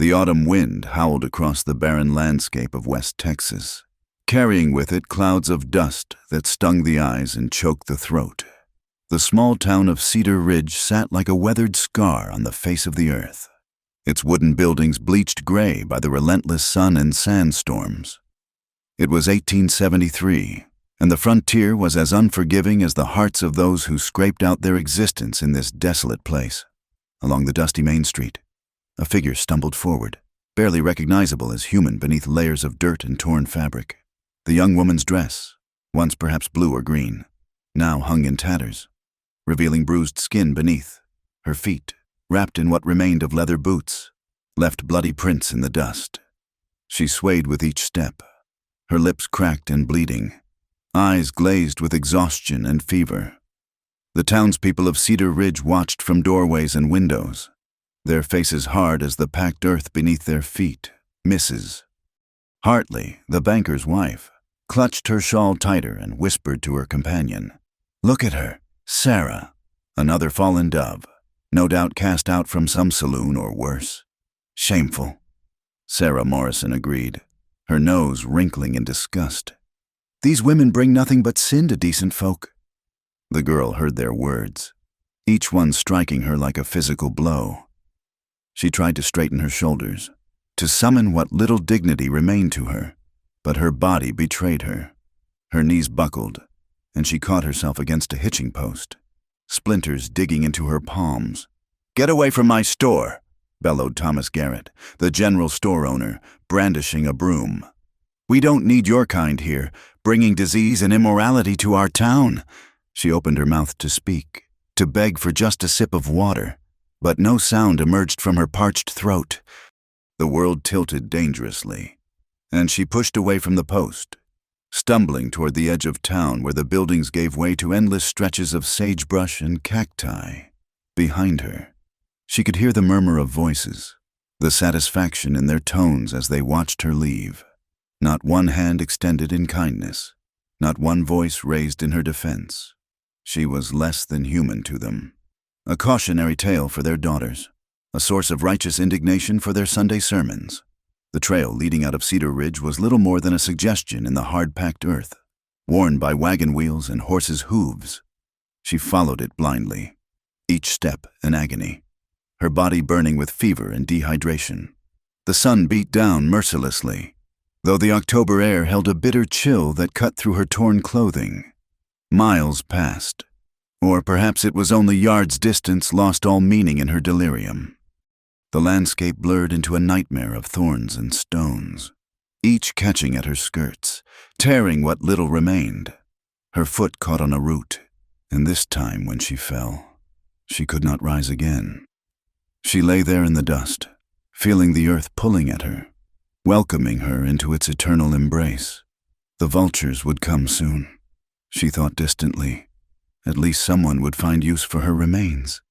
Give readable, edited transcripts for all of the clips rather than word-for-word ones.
The autumn wind howled across the barren landscape of West Texas, carrying with it clouds of dust that stung the eyes and choked the throat. The small town of Cedar Ridge sat like a weathered scar on the face of the earth, its wooden buildings bleached gray by the relentless sun and sandstorms. It was 1873, and the frontier was as unforgiving as the hearts of those who scraped out their existence in this desolate place. Along the dusty main street, a figure stumbled forward, barely recognizable as human beneath layers of dirt and torn fabric. The young woman's dress, once perhaps blue or green, now hung in tatters, revealing bruised skin beneath. Her feet, wrapped in what remained of leather boots, left bloody prints in the dust. She swayed with each step, her lips cracked and bleeding, eyes glazed with exhaustion and fever. The townspeople of Cedar Ridge watched from doorways and windows, their faces hard as the packed earth beneath their feet. Mrs. Hartley, the banker's wife, clutched her shawl tighter and whispered to her companion, "Look at her, Sarah, another fallen dove, no doubt cast out from some saloon or worse. Shameful." Sarah Morrison agreed, her nose wrinkling in disgust. "These women bring nothing but sin to decent folk." The girl heard their words, each one striking her like a physical blow. She tried to straighten her shoulders, to summon what little dignity remained to her, but her body betrayed her. Her knees buckled, and she caught herself against a hitching post, splinters digging into her palms. "Get away from my store," bellowed Thomas Garrett, the general store owner, brandishing a broom. "We don't need your kind here, bringing disease and immorality to our town." She opened her mouth to speak, to beg for just a sip of water, but no sound emerged from her parched throat. The world tilted dangerously, and she pushed away from the post, stumbling toward the edge of town where the buildings gave way to endless stretches of sagebrush and cacti. Behind her, she could hear the murmur of voices, the satisfaction in their tones as they watched her leave. Not one hand extended in kindness, not one voice raised in her defense. She was less than human to them, a cautionary tale for their daughters, a source of righteous indignation for their Sunday sermons. The trail leading out of Cedar Ridge was little more than a suggestion in the hard-packed earth, worn by wagon wheels and horses' hooves. She followed it blindly, each step an agony, her body burning with fever and dehydration. The sun beat down mercilessly, though the October air held a bitter chill that cut through her torn clothing. Miles passed, or perhaps it was only yards' distance lost all meaning in her delirium. The landscape blurred into a nightmare of thorns and stones, each catching at her skirts, tearing what little remained. Her foot caught on a root, and this time when she fell, she could not rise again. She lay there in the dust, feeling the earth pulling at her, welcoming her into its eternal embrace. The vultures would come soon, she thought distantly. At least someone would find use for her remains.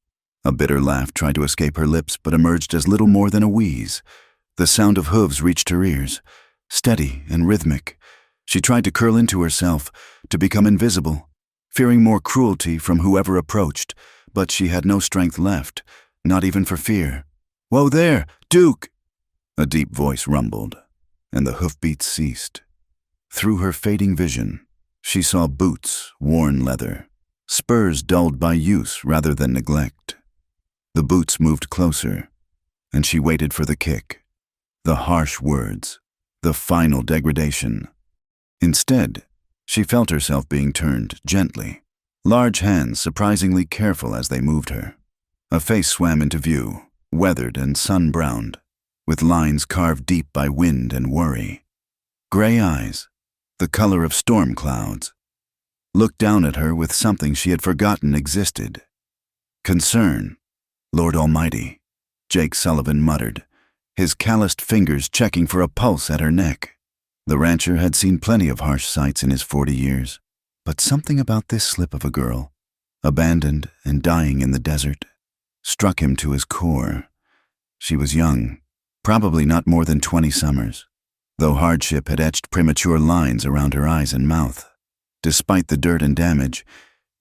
A bitter laugh tried to escape her lips but emerged as little more than a wheeze. The sound of hooves reached her ears, steady and rhythmic. She tried to curl into herself, to become invisible, fearing more cruelty from whoever approached, but she had no strength left, not even for fear. "Whoa there, Duke!" A deep voice rumbled, and the hoofbeats ceased. Through her fading vision, she saw boots, worn leather, spurs dulled by use rather than neglect. The boots moved closer, and she waited for the kick, the harsh words, the final degradation. Instead, she felt herself being turned gently, large hands surprisingly careful as they moved her. A face swam into view, weathered and sun-browned, with lines carved deep by wind and worry. Gray eyes, the color of storm clouds, looked down at her with something she had forgotten existed. Concern. "Lord Almighty," Jake Sullivan muttered, his calloused fingers checking for a pulse at her neck. The rancher had seen plenty of harsh sights in his 40 years, but something about this slip of a girl, abandoned and dying in the desert, struck him to his core. She was young, probably not more than 20 summers, though hardship had etched premature lines around her eyes and mouth. Despite the dirt and damage,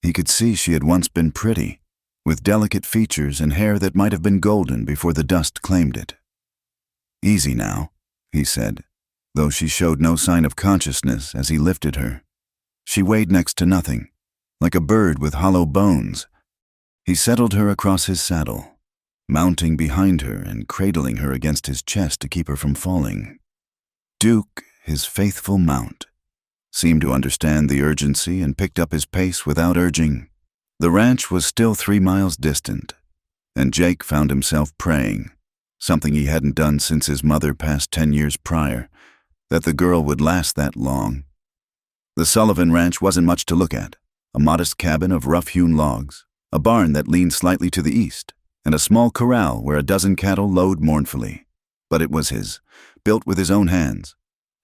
he could see she had once been pretty, with delicate features and hair that might have been golden before the dust claimed it. "Easy now," he said, though she showed no sign of consciousness as he lifted her. She weighed next to nothing, like a bird with hollow bones. He settled her across his saddle, mounting behind her and cradling her against his chest to keep her from falling. Duke, his faithful mount, seemed to understand the urgency and picked up his pace without urging. The ranch was still 3 miles distant, and Jake found himself praying, something he hadn't done since his mother passed 10 years prior, that the girl would last that long. The Sullivan Ranch wasn't much to look at, a modest cabin of rough-hewn logs, a barn that leaned slightly to the east, and a small corral where a dozen cattle lowed mournfully. But it was his, built with his own hands,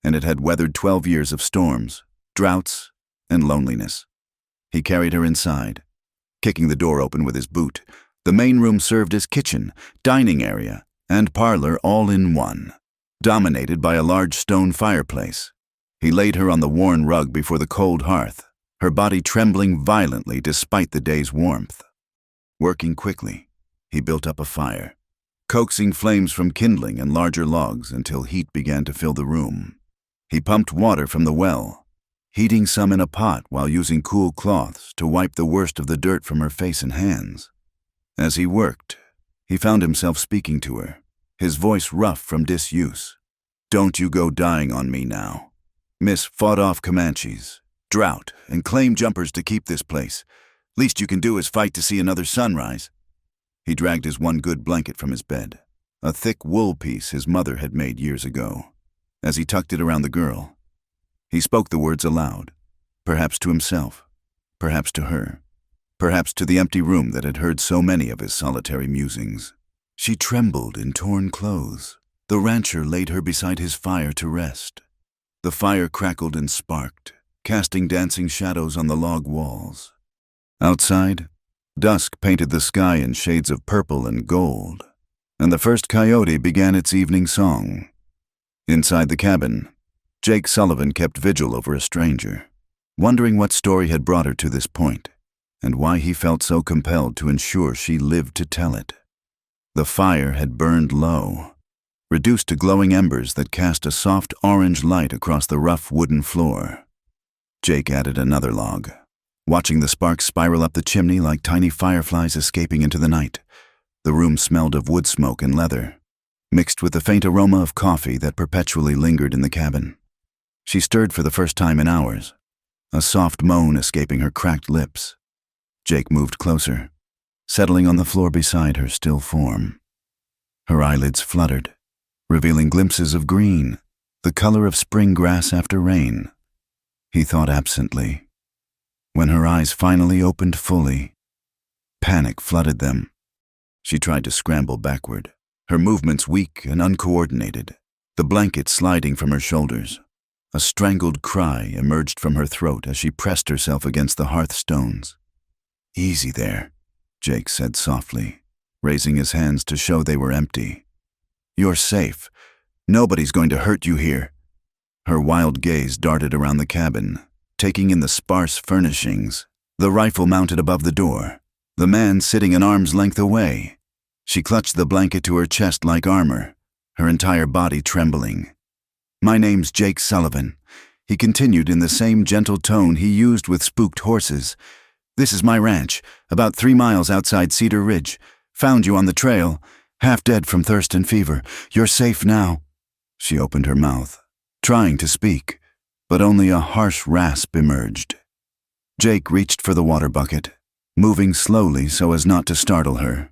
and it had weathered 12 years of storms, droughts, and loneliness. He carried her inside, kicking the door open with his boot. The main room served as kitchen, dining area, and parlor all in one, dominated by a large stone fireplace. He laid her on the worn rug before the cold hearth, her body trembling violently despite the day's warmth. Working quickly, he built up a fire, coaxing flames from kindling and larger logs until heat began to fill the room. He pumped water from the well, heating some in a pot while using cool cloths to wipe the worst of the dirt from her face and hands. As he worked, he found himself speaking to her, his voice rough from disuse. "Don't you go dying on me now. Miss fought off Comanches, drought, and claim jumpers to keep this place. Least you can do is fight to see another sunrise." He dragged his one good blanket from his bed, a thick wool piece his mother had made years ago. As he tucked it around the girl, he spoke the words aloud, perhaps to himself, perhaps to her, perhaps to the empty room that had heard so many of his solitary musings. She trembled in torn clothes. The rancher laid her beside his fire to rest. The fire crackled and sparked, casting dancing shadows on the log walls. Outside, dusk painted the sky in shades of purple and gold, and the first coyote began its evening song. Inside the cabin, Jake Sullivan kept vigil over a stranger, wondering what story had brought her to this point, and why he felt so compelled to ensure she lived to tell it. The fire had burned low, reduced to glowing embers that cast a soft orange light across the rough wooden floor. Jake added another log, watching the sparks spiral up the chimney like tiny fireflies escaping into the night. The room smelled of wood smoke and leather, mixed with the faint aroma of coffee that perpetually lingered in the cabin. She stirred for the first time in hours, a soft moan escaping her cracked lips. Jake moved closer, settling on the floor beside her still form. Her eyelids fluttered, revealing glimpses of green, the color of spring grass after rain. He thought absently. When her eyes finally opened fully, panic flooded them. She tried to scramble backward, her movements weak and uncoordinated, the blanket sliding from her shoulders. A strangled cry emerged from her throat as she pressed herself against the hearthstones. "Easy there," Jake said softly, raising his hands to show they were empty. "You're safe. Nobody's going to hurt you here." Her wild gaze darted around the cabin, taking in the sparse furnishings, the rifle mounted above the door, the man sitting an arm's length away. She clutched the blanket to her chest like armor, her entire body trembling. "My name's Jake Sullivan," he continued in the same gentle tone he used with spooked horses. "This is my ranch, about 3 miles outside Cedar Ridge. Found you on the trail, half dead from thirst and fever. You're safe now." She opened her mouth, trying to speak, but only a harsh rasp emerged. Jake reached for the water bucket, moving slowly so as not to startle her.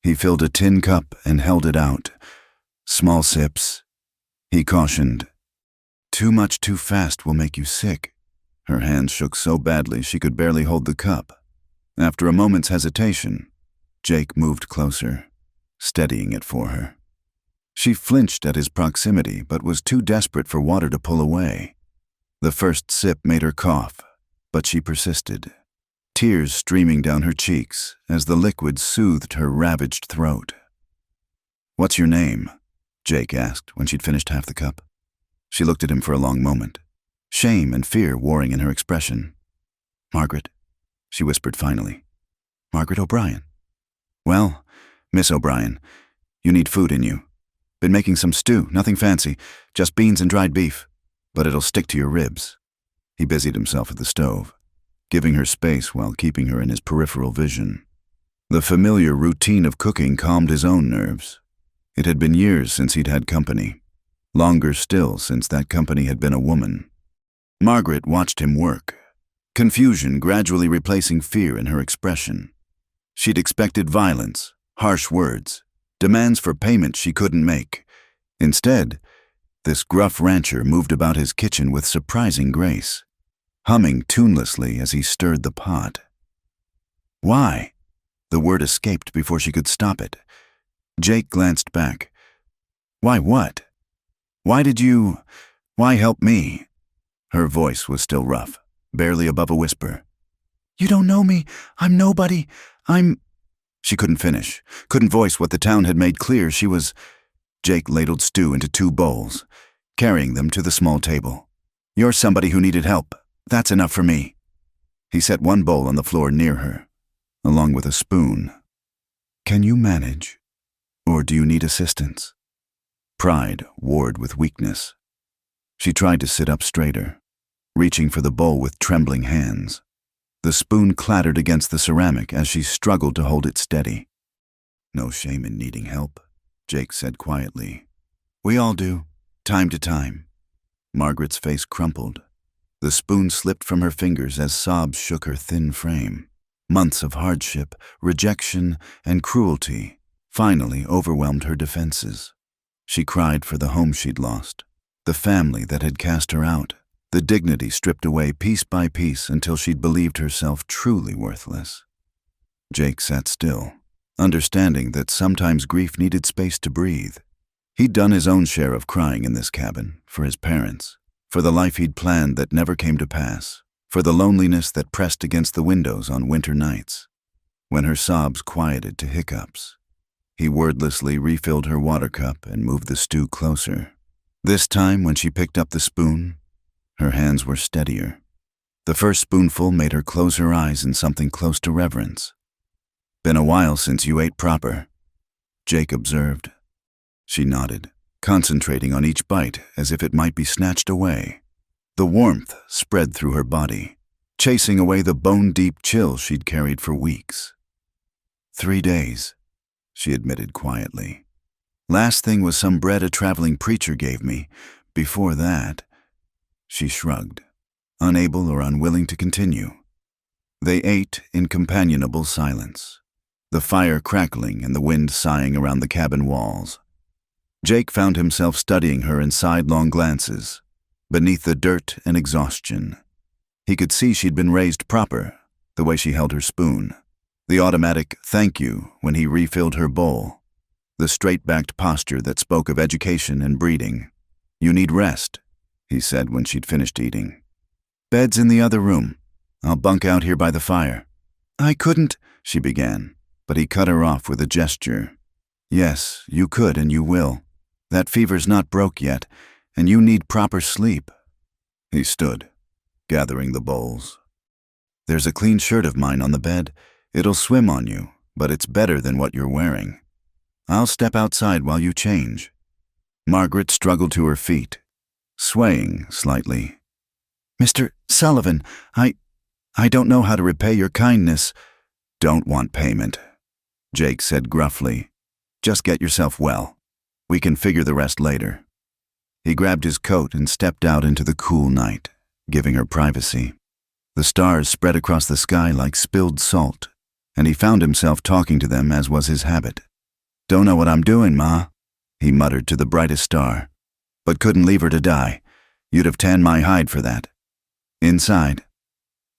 He filled a tin cup and held it out. "Small sips," he cautioned. "Too much too fast will make you sick." Her hands shook so badly she could barely hold the cup. After a moment's hesitation, Jake moved closer, steadying it for her. She flinched at his proximity but was too desperate for water to pull away. The first sip made her cough, but she persisted, tears streaming down her cheeks as the liquid soothed her ravaged throat. "What's your name?" Jake asked when she'd finished half the cup. She looked at him for a long moment, shame and fear warring in her expression. "Margaret," she whispered finally. "Margaret O'Brien." "Well, Miss O'Brien, you need food in you. Been making some stew, nothing fancy, just beans and dried beef, but it'll stick to your ribs." He busied himself at the stove, giving her space while keeping her in his peripheral vision. The familiar routine of cooking calmed his own nerves. It had been years since he'd had company, longer still since that company had been a woman. Margaret watched him work, confusion gradually replacing fear in her expression. She'd expected violence, harsh words, demands for payment she couldn't make. Instead, this gruff rancher moved about his kitchen with surprising grace, humming tunelessly as he stirred the pot. "Why?" The word escaped before she could stop it. Jake glanced back. "Why what? Why help me?" Her voice was still rough, barely above a whisper. "You don't know me. I'm nobody. She couldn't finish, couldn't voice what the town had made clear she was. Jake ladled stew into 2 bowls, carrying them to the small table. "You're somebody who needed help. That's enough for me." He set 1 bowl on the floor near her, along with a spoon. "Can you manage? Or do you need assistance?" Pride warred with weakness. She tried to sit up straighter, reaching for the bowl with trembling hands. The spoon clattered against the ceramic as she struggled to hold it steady. "No shame in needing help," Jake said quietly. "We all do, time to time." Margaret's face crumpled. The spoon slipped from her fingers as sobs shook her thin frame. Months of hardship, rejection, and cruelty finally overwhelmed her defenses. She cried for the home she'd lost, the family that had cast her out, the dignity stripped away piece by piece until she'd believed herself truly worthless. Jake sat still, understanding that sometimes grief needed space to breathe. He'd done his own share of crying in this cabin, for his parents, for the life he'd planned that never came to pass, for the loneliness that pressed against the windows on winter nights. When her sobs quieted to hiccups, he wordlessly refilled her water cup and moved the stew closer. This time, when she picked up the spoon, her hands were steadier. The first spoonful made her close her eyes in something close to reverence. "Been a while since you ate proper," Jake observed. She nodded, concentrating on each bite as if it might be snatched away. The warmth spread through her body, chasing away the bone-deep chill she'd carried for weeks. 3 days, she admitted quietly. "Last thing was some bread a traveling preacher gave me. Before that..." She shrugged, unable or unwilling to continue. They ate in companionable silence, the fire crackling and the wind sighing around the cabin walls. Jake found himself studying her in sidelong glances, beneath the dirt and exhaustion. He could see she'd been raised proper, the way she held her spoon, the automatic "thank you" when he refilled her bowl, the straight-backed posture that spoke of education and breeding. "You need rest," he said when she'd finished eating. "Bed's in the other room. I'll bunk out here by the fire." "I couldn't," she began, but he cut her off with a gesture. "Yes, you could and you will. That fever's not broke yet, and you need proper sleep." He stood, gathering the bowls. "There's a clean shirt of mine on the bed. It'll swim on you, but it's better than what you're wearing. I'll step outside while you change." Margaret struggled to her feet, swaying slightly. "Mr. Sullivan, I don't know how to repay your kindness." "Don't want payment," Jake said gruffly. "Just get yourself well. We can figure the rest later." He grabbed his coat and stepped out into the cool night, giving her privacy. The stars spread across the sky like spilled salt, and he found himself talking to them as was his habit. "Don't know what I'm doing, Ma," he muttered to the brightest star, "but couldn't leave her to die. You'd have tanned my hide for that." Inside,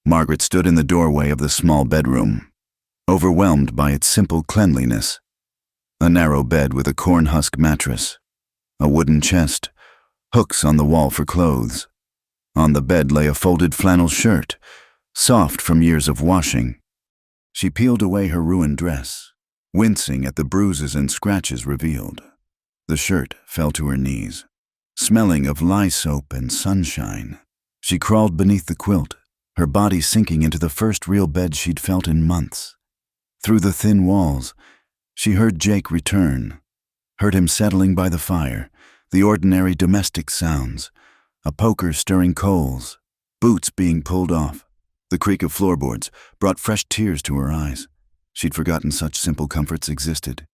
Margaret stood in the doorway of the small bedroom, overwhelmed by its simple cleanliness. A narrow bed with a corn-husk mattress, a wooden chest, hooks on the wall for clothes. On the bed lay a folded flannel shirt, soft from years of washing. She peeled away her ruined dress, wincing at the bruises and scratches revealed. The shirt fell to her knees, smelling of lye soap and sunshine. She crawled beneath the quilt, her body sinking into the first real bed she'd felt in months. Through the thin walls, she heard Jake return, heard him settling by the fire, the ordinary domestic sounds, a poker stirring coals, boots being pulled off. The creak of floorboards brought fresh tears to her eyes. She'd forgotten such simple comforts existed.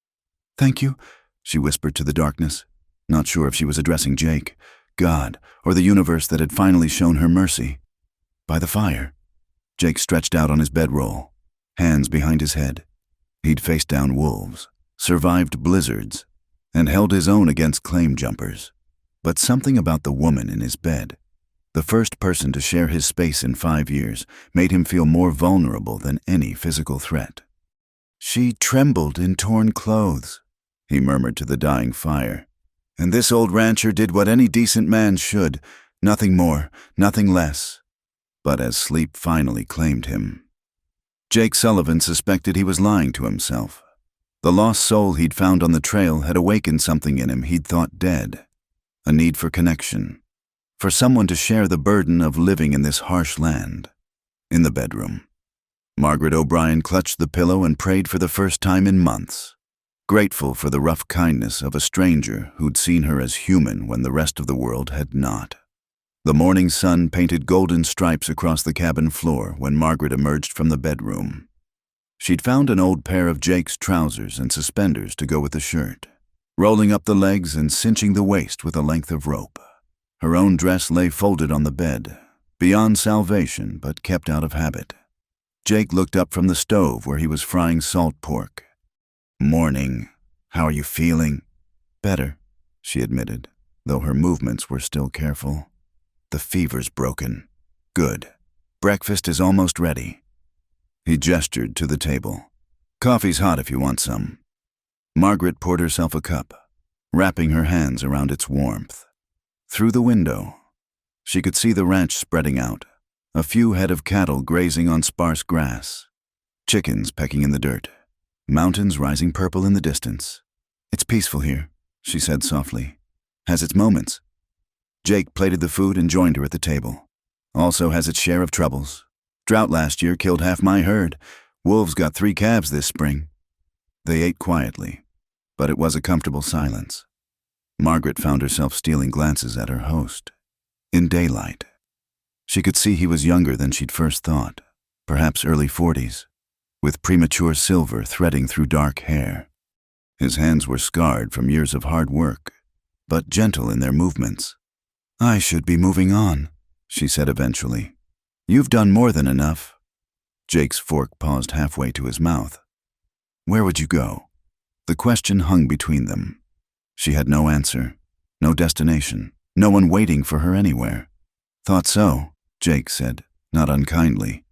"Thank you," she whispered to the darkness, not sure if she was addressing Jake, God, or the universe that had finally shown her mercy. By the fire, Jake stretched out on his bedroll, hands behind his head. He'd faced down wolves, survived blizzards, and held his own against claim jumpers. But something about the woman in his bed, the first person to share his space in 5 years, made him feel more vulnerable than any physical threat. "She trembled in torn clothes," he murmured to the dying fire. "And this old rancher did what any decent man should, nothing more, nothing less." But as sleep finally claimed him, Jake Sullivan suspected he was lying to himself. The lost soul he'd found on the trail had awakened something in him he'd thought dead, a need for connection, for someone to share the burden of living in this harsh land. In the bedroom, Margaret O'Brien clutched the pillow and prayed for the first time in months, grateful for the rough kindness of a stranger who'd seen her as human when the rest of the world had not. The morning sun painted golden stripes across the cabin floor when Margaret emerged from the bedroom. She'd found an old pair of Jake's trousers and suspenders to go with the shirt, rolling up the legs and cinching the waist with a length of rope. Her own dress lay folded on the bed, beyond salvation but kept out of habit. Jake looked up from the stove where he was frying salt pork. "Morning. How are you feeling?" "Better," she admitted, though her movements were still careful. "The fever's broken." "Good. Breakfast is almost ready." He gestured to the table. "Coffee's hot if you want some." Margaret poured herself a cup, wrapping her hands around its warmth. Through the window, she could see the ranch spreading out, a few head of cattle grazing on sparse grass, chickens pecking in the dirt, mountains rising purple in the distance. "It's peaceful here," she said softly. "Has its moments." Jake plated the food and joined her at the table. "Also has its share of troubles. Drought last year killed half my herd. Wolves got 3 calves this spring." They ate quietly, but it was a comfortable silence. Margaret found herself stealing glances at her host. In daylight, she could see he was younger than she'd first thought, perhaps early 40s, with premature silver threading through dark hair. His hands were scarred from years of hard work, but gentle in their movements. "I should be moving on," she said eventually. "You've done more than enough." Jake's fork paused halfway to his mouth. "Where would you go?" The question hung between them. She had no answer, no destination, no one waiting for her anywhere. "Thought so," Jake said, not unkindly.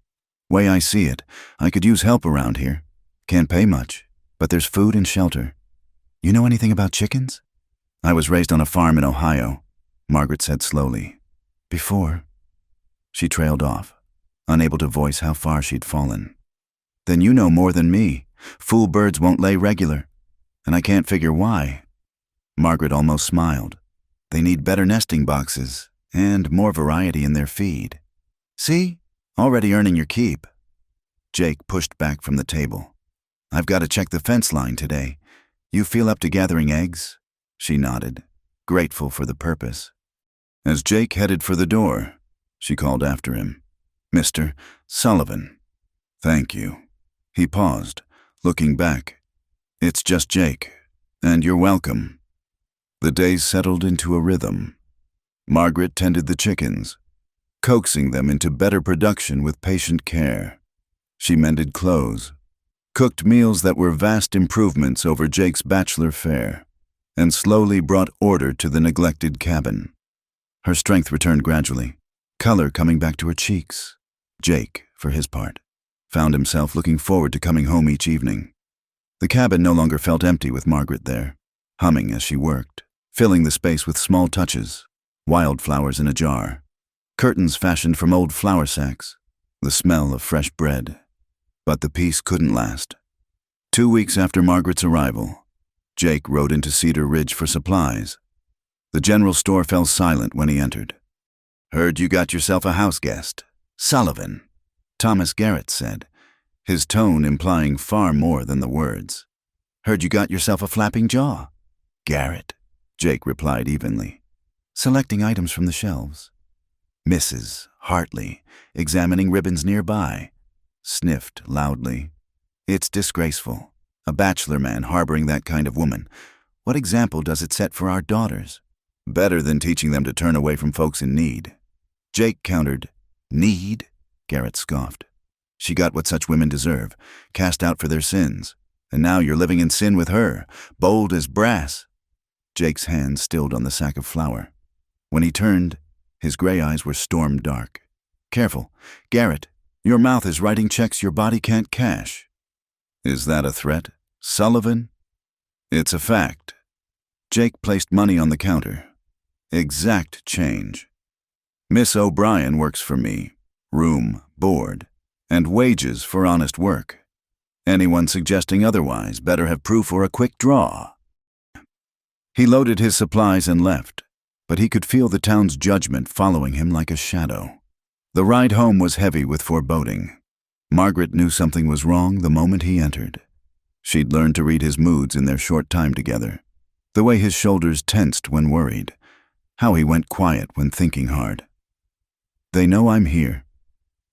"Way I see it, I could use help around here. Can't pay much, but there's food and shelter. You know anything about chickens?" "I was raised on a farm in Ohio," Margaret said slowly. "Before." She trailed off, unable to voice how far she'd fallen. "Then you know more than me. Fool birds won't lay regular, and I can't figure why." Margaret almost smiled. "They need better nesting boxes and more variety in their feed." "See? Already earning your keep." Jake pushed back from the table. "I've got to check the fence line today. You feel up to gathering eggs?" She nodded, grateful for the purpose. As Jake headed for the door, she called after him, "Mr. Sullivan." "Thank you." He paused, looking back. "It's just Jake, and you're welcome." The days settled into a rhythm. Margaret tended the chickens, coaxing them into better production with patient care. She mended clothes, cooked meals that were vast improvements over Jake's bachelor fare, and slowly brought order to the neglected cabin. Her strength returned gradually, color coming back to her cheeks. Jake, for his part, found himself looking forward to coming home each evening. The cabin no longer felt empty with Margaret there, humming as she worked, filling the space with small touches, wildflowers in a jar, curtains fashioned from old flour sacks, the smell of fresh bread. But the peace couldn't last. 2 weeks after Margaret's arrival, Jake rode into Cedar Ridge for supplies. The general store fell silent when he entered. "Heard you got yourself a house guest. Sullivan," Thomas Garrett said, his tone implying far more than the words. "Heard you got yourself a flapping jaw." Garrett, Jake replied evenly, selecting items from the shelves. Mrs. Hartley, examining ribbons nearby, sniffed loudly. It's disgraceful. A bachelor man harboring that kind of woman. What example does it set for our daughters? Better than teaching them to turn away from folks in need. Jake countered. Need? Garrett scoffed. She got what such women deserve, cast out for their sins. And now you're living in sin with her, bold as brass. Jake's hand stilled on the sack of flour. When he turned, his gray eyes were storm dark. Careful, Garrett, your mouth is writing checks your body can't cash. Is that a threat, Sullivan? It's a fact. Jake placed money on the counter. Exact change. Miss O'Brien works for me, room, board, and wages for honest work. Anyone suggesting otherwise better have proof or a quick draw. He loaded his supplies and left, but he could feel the town's judgment following him like a shadow. The ride home was heavy with foreboding. Margaret knew something was wrong the moment he entered. She'd learned to read his moods in their short time together, the way his shoulders tensed when worried, how he went quiet when thinking hard. They know I'm here,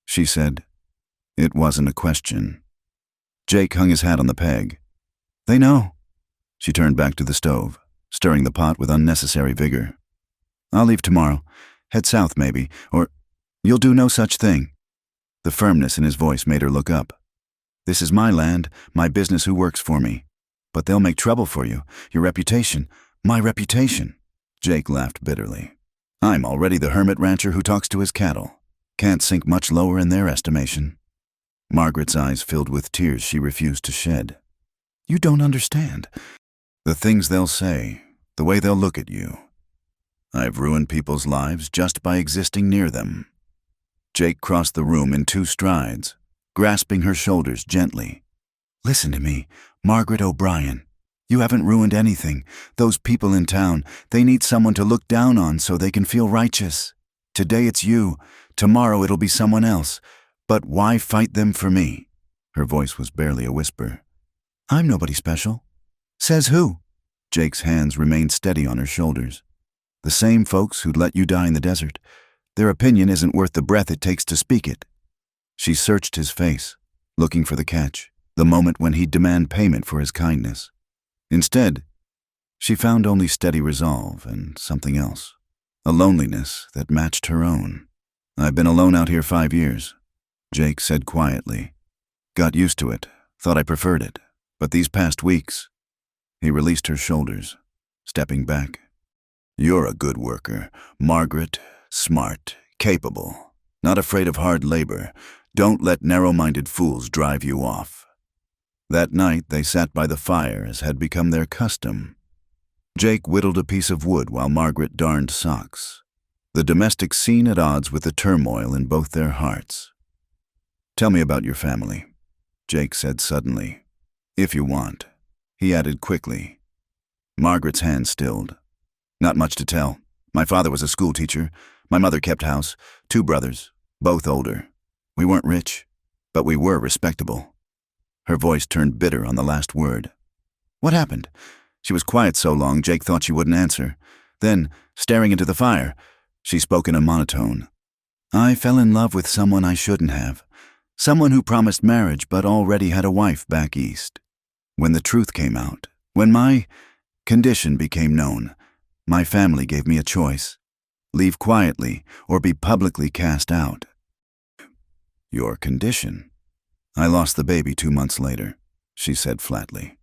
she said. It wasn't a question. Jake hung his hat on the peg. They know. She turned back to the stove, stirring the pot with unnecessary vigor. I'll leave tomorrow. Head south, maybe, or you'll do no such thing. The firmness in his voice made her look up. This is my land, my business who works for me. But they'll make trouble for you, your reputation, my reputation. Jake laughed bitterly. I'm already the hermit rancher who talks to his cattle. Can't sink much lower in their estimation. Margaret's eyes filled with tears she refused to shed. You don't understand. The things they'll say, the way they'll look at you. I've ruined people's lives just by existing near them. Jake crossed the room in 2 strides, grasping her shoulders gently. Listen to me, Margaret O'Brien. You haven't ruined anything. Those people in town, they need someone to look down on so they can feel righteous. Today it's you, tomorrow it'll be someone else. But why fight them for me? Her voice was barely a whisper. I'm nobody special. Says who? Jake's hands remained steady on her shoulders. The same folks who'd let you die in the desert. Their opinion isn't worth the breath it takes to speak it. She searched his face, looking for the catch, the moment when he'd demand payment for his kindness. Instead, she found only steady resolve and something else, a loneliness that matched her own. I've been alone out here 5 years, Jake said quietly. Got used to it, thought I preferred it, but these past weeks... He released her shoulders, stepping back. You're a good worker, Margaret, smart, capable, not afraid of hard labor. Don't let narrow-minded fools drive you off. That night they sat by the fire as had become their custom. Jake whittled a piece of wood while Margaret darned socks. The domestic scene at odds with the turmoil in both their hearts. Tell me about your family, Jake said suddenly. If you want, he added quickly. Margaret's hand stilled. Not much to tell. My father was a schoolteacher. My mother kept house. 2 brothers, both older. We weren't rich, but we were respectable. Her voice turned bitter on the last word. What happened? She was quiet so long Jake thought she wouldn't answer. Then, staring into the fire, she spoke in a monotone. I fell in love with someone I shouldn't have. Someone who promised marriage but already had a wife back east. When the truth came out, when my condition became known, my family gave me a choice. Leave quietly or be publicly cast out. Your condition? I lost the baby 2 months later, she said flatly.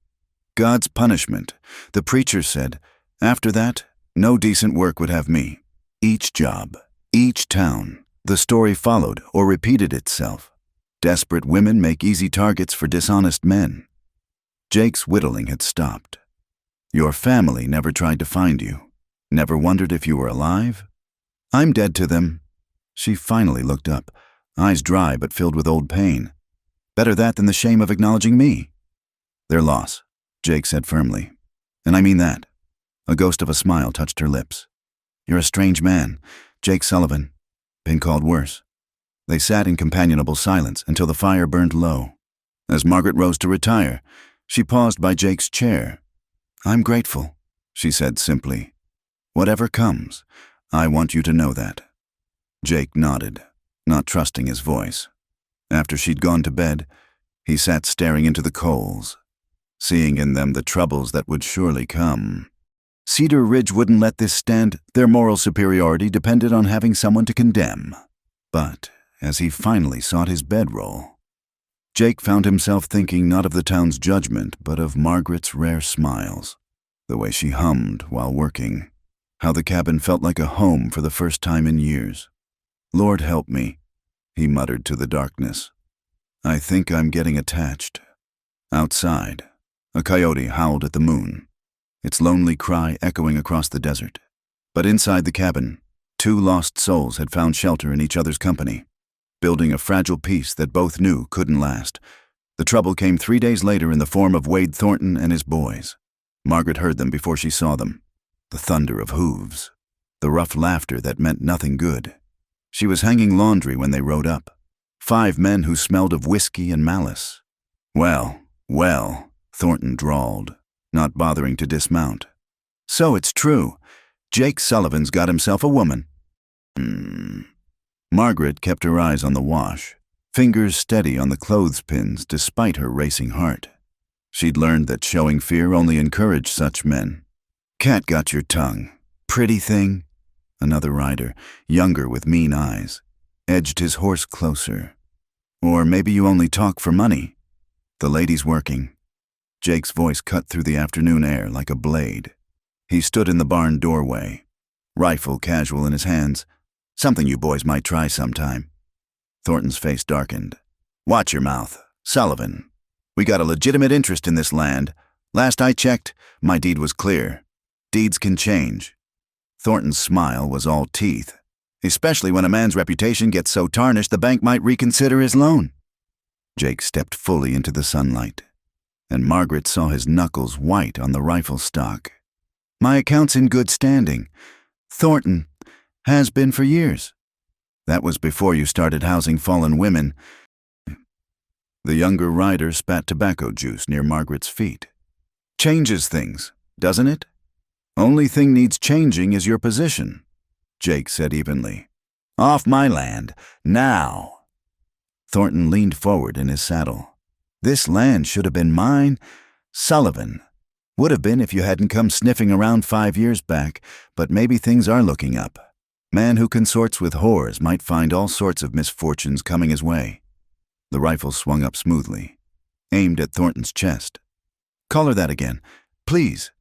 God's punishment, the preacher said. After that, no decent work would have me. Each job, each town, the story followed or repeated itself. Desperate women make easy targets for dishonest men. Jake's whittling had stopped. Your family never tried to find you, never wondered if you were alive? I'm dead to them. She finally looked up, eyes dry but filled with old pain. Better that than the shame of acknowledging me. Their loss, Jake said firmly. And I mean that. A ghost of a smile touched her lips. You're a strange man, Jake Sullivan. Been called worse. They sat in companionable silence until the fire burned low. As Margaret rose to retire, she paused by Jake's chair. I'm grateful, she said simply. "Whatever comes, I want you to know that." Jake nodded, not trusting his voice. After she'd gone to bed, he sat staring into the coals, seeing in them the troubles that would surely come. Cedar Ridge wouldn't let this stand. Their moral superiority depended on having someone to condemn. But as he finally sought his bedroll, Jake found himself thinking not of the town's judgment, but of Margaret's rare smiles, the way she hummed while working, how the cabin felt like a home for the first time in years. "Lord help me," he muttered to the darkness. "I think I'm getting attached." Outside, a coyote howled at the moon, its lonely cry echoing across the desert. But inside the cabin, two lost souls had found shelter in each other's company, building a fragile peace that both knew couldn't last. The trouble came 3 days later in the form of Wade Thornton and his boys. Margaret heard them before she saw them. The thunder of hooves, the rough laughter that meant nothing good. She was hanging laundry when they rode up. 5 men who smelled of whiskey and malice. Well, Thornton drawled, not bothering to dismount. "So it's true. Jake Sullivan's got himself a woman." Margaret kept her eyes on the wash, fingers steady on the clothespins despite her racing heart. She'd learned that showing fear only encouraged such men. "Cat got your tongue, pretty thing." Another rider, younger with mean eyes, edged his horse closer. "Or maybe you only talk for money." "The lady's working." Jake's voice cut through the afternoon air like a blade. He stood in the barn doorway, rifle casual in his hands. "Something you boys might try sometime." Thornton's face darkened. "Watch your mouth, Sullivan. We got a legitimate interest in this land. Last I checked, my deed was clear. Deeds can change." Thornton's smile was all teeth. "Especially when a man's reputation gets so tarnished the bank might reconsider his loan." Jake stepped fully into the sunlight, and Margaret saw his knuckles white on the rifle stock. "My account's in good standing. Thornton has been for years." "That was before you started housing fallen women." The younger rider spat tobacco juice near Margaret's feet. "Changes things, doesn't it?" "Only thing needs changing is your position," Jake said evenly. "Off my land, now." Thornton leaned forward in his saddle. "This land should have been mine, Sullivan. Would have been if you hadn't come sniffing around 5 years back, but maybe things are looking up. Man who consorts with whores might find all sorts of misfortunes coming his way." The rifle swung up smoothly, aimed at Thornton's chest. "Color that again, please."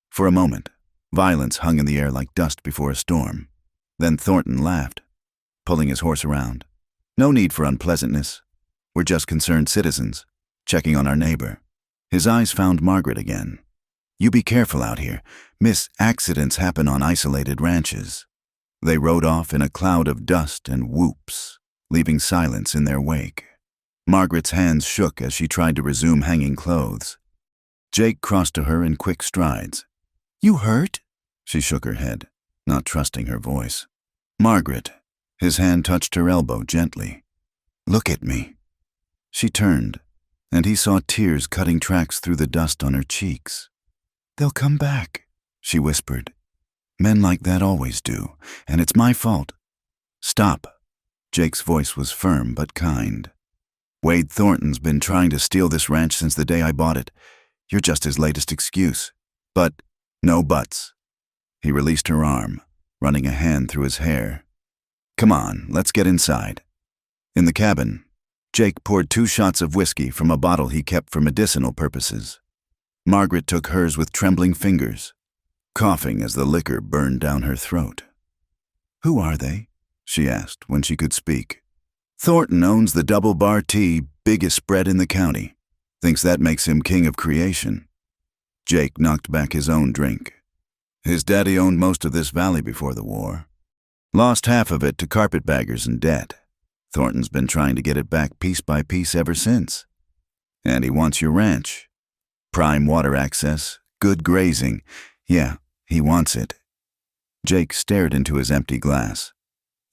For a moment, violence hung in the air like dust before a storm. Then Thornton laughed, pulling his horse around. "No need for unpleasantness. We're just concerned citizens, checking on our neighbor." His eyes found Margaret again. "You be careful out here. Accidents happen on isolated ranches." They rode off in a cloud of dust and whoops, leaving silence in their wake. Margaret's hands shook as she tried to resume hanging clothes. Jake crossed to her in quick strides. "You hurt?" She shook her head, not trusting her voice. "Margaret." His hand touched her elbow gently. "Look at me." She turned, and he saw tears cutting tracks through the dust on her cheeks. "They'll come back," she whispered. "Men like that always do, and it's my fault." "Stop." Jake's voice was firm but kind. "Wade Thornton's been trying to steal this ranch since the day I bought it. You're just his latest excuse. But no buts." He released her arm, running a hand through his hair. "Come on, let's get inside." In the cabin, Jake poured 2 shots of whiskey from a bottle he kept for medicinal purposes. Margaret took hers with trembling fingers, coughing as the liquor burned down her throat. "Who are they?" she asked when she could speak. "Thornton owns the Double Bar Tea, biggest spread in the county. Thinks that makes him king of creation." Jake knocked back his own drink. "His daddy owned most of this valley before the war. Lost half of it to carpetbaggers and debt. Thornton's been trying to get it back piece by piece ever since. And he wants your ranch. Prime water access, good grazing. Yeah, he wants it." Jake stared into his empty glass.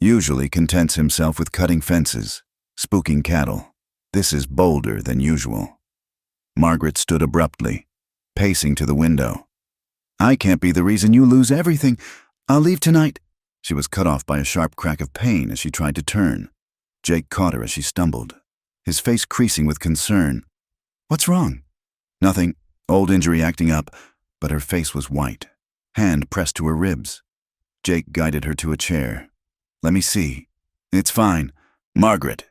"Usually contents himself with cutting fences, spooking cattle. This is bolder than usual." Margaret stood abruptly, pacing to the window. I can't be the reason you lose everything. I'll leave tonight." She was cut off by a sharp crack of pain as she tried to turn. Jake caught her as she stumbled, his face creasing with concern. "What's wrong?" "Nothing. Old injury acting up," but her face was white, hand pressed to her ribs. Jake guided her to a chair. "Let me see." "It's fine. Margaret."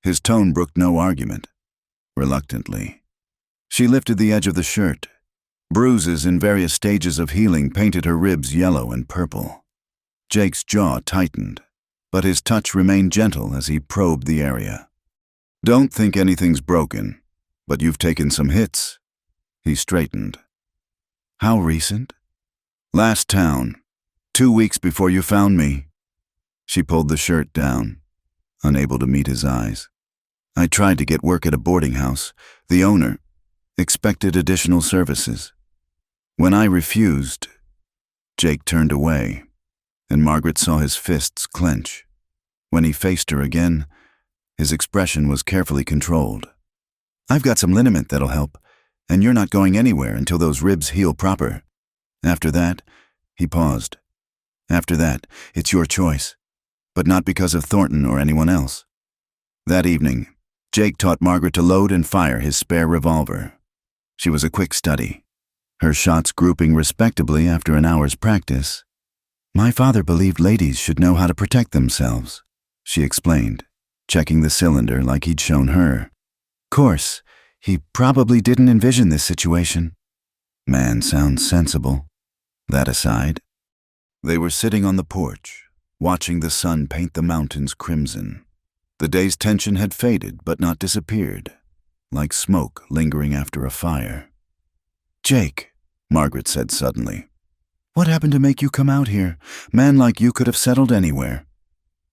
His tone brooked no argument. Reluctantly, she lifted the edge of the shirt. Bruises in various stages of healing painted her ribs yellow and purple. Jake's jaw tightened, but his touch remained gentle as he probed the area. "Don't think anything's broken, but you've taken some hits." He straightened. "How recent?" "Last town, 2 weeks before you found me." She pulled the shirt down, unable to meet his eyes. "I tried to get work at a boarding house. The owner expected additional services. When I refused," Jake turned away, and Margaret saw his fists clench. When he faced her again, his expression was carefully controlled. "I've got some liniment that'll help, and you're not going anywhere until those ribs heal proper. After that," he paused. "After that, it's your choice, but not because of Thornton or anyone else." That evening, Jake taught Margaret to load and fire his spare revolver. She was a quick study, her shots grouping respectably after an hour's practice. "My father believed ladies should know how to protect themselves," she explained, checking the cylinder like he'd shown her. "Course, he probably didn't envision this situation." Man sounds sensible. That aside, they were sitting on the porch, watching the sun paint the mountains crimson. The day's tension had faded but not disappeared, like smoke lingering after a fire. "Jake," Margaret said suddenly, "what happened to make you come out here? Man like you could have settled anywhere."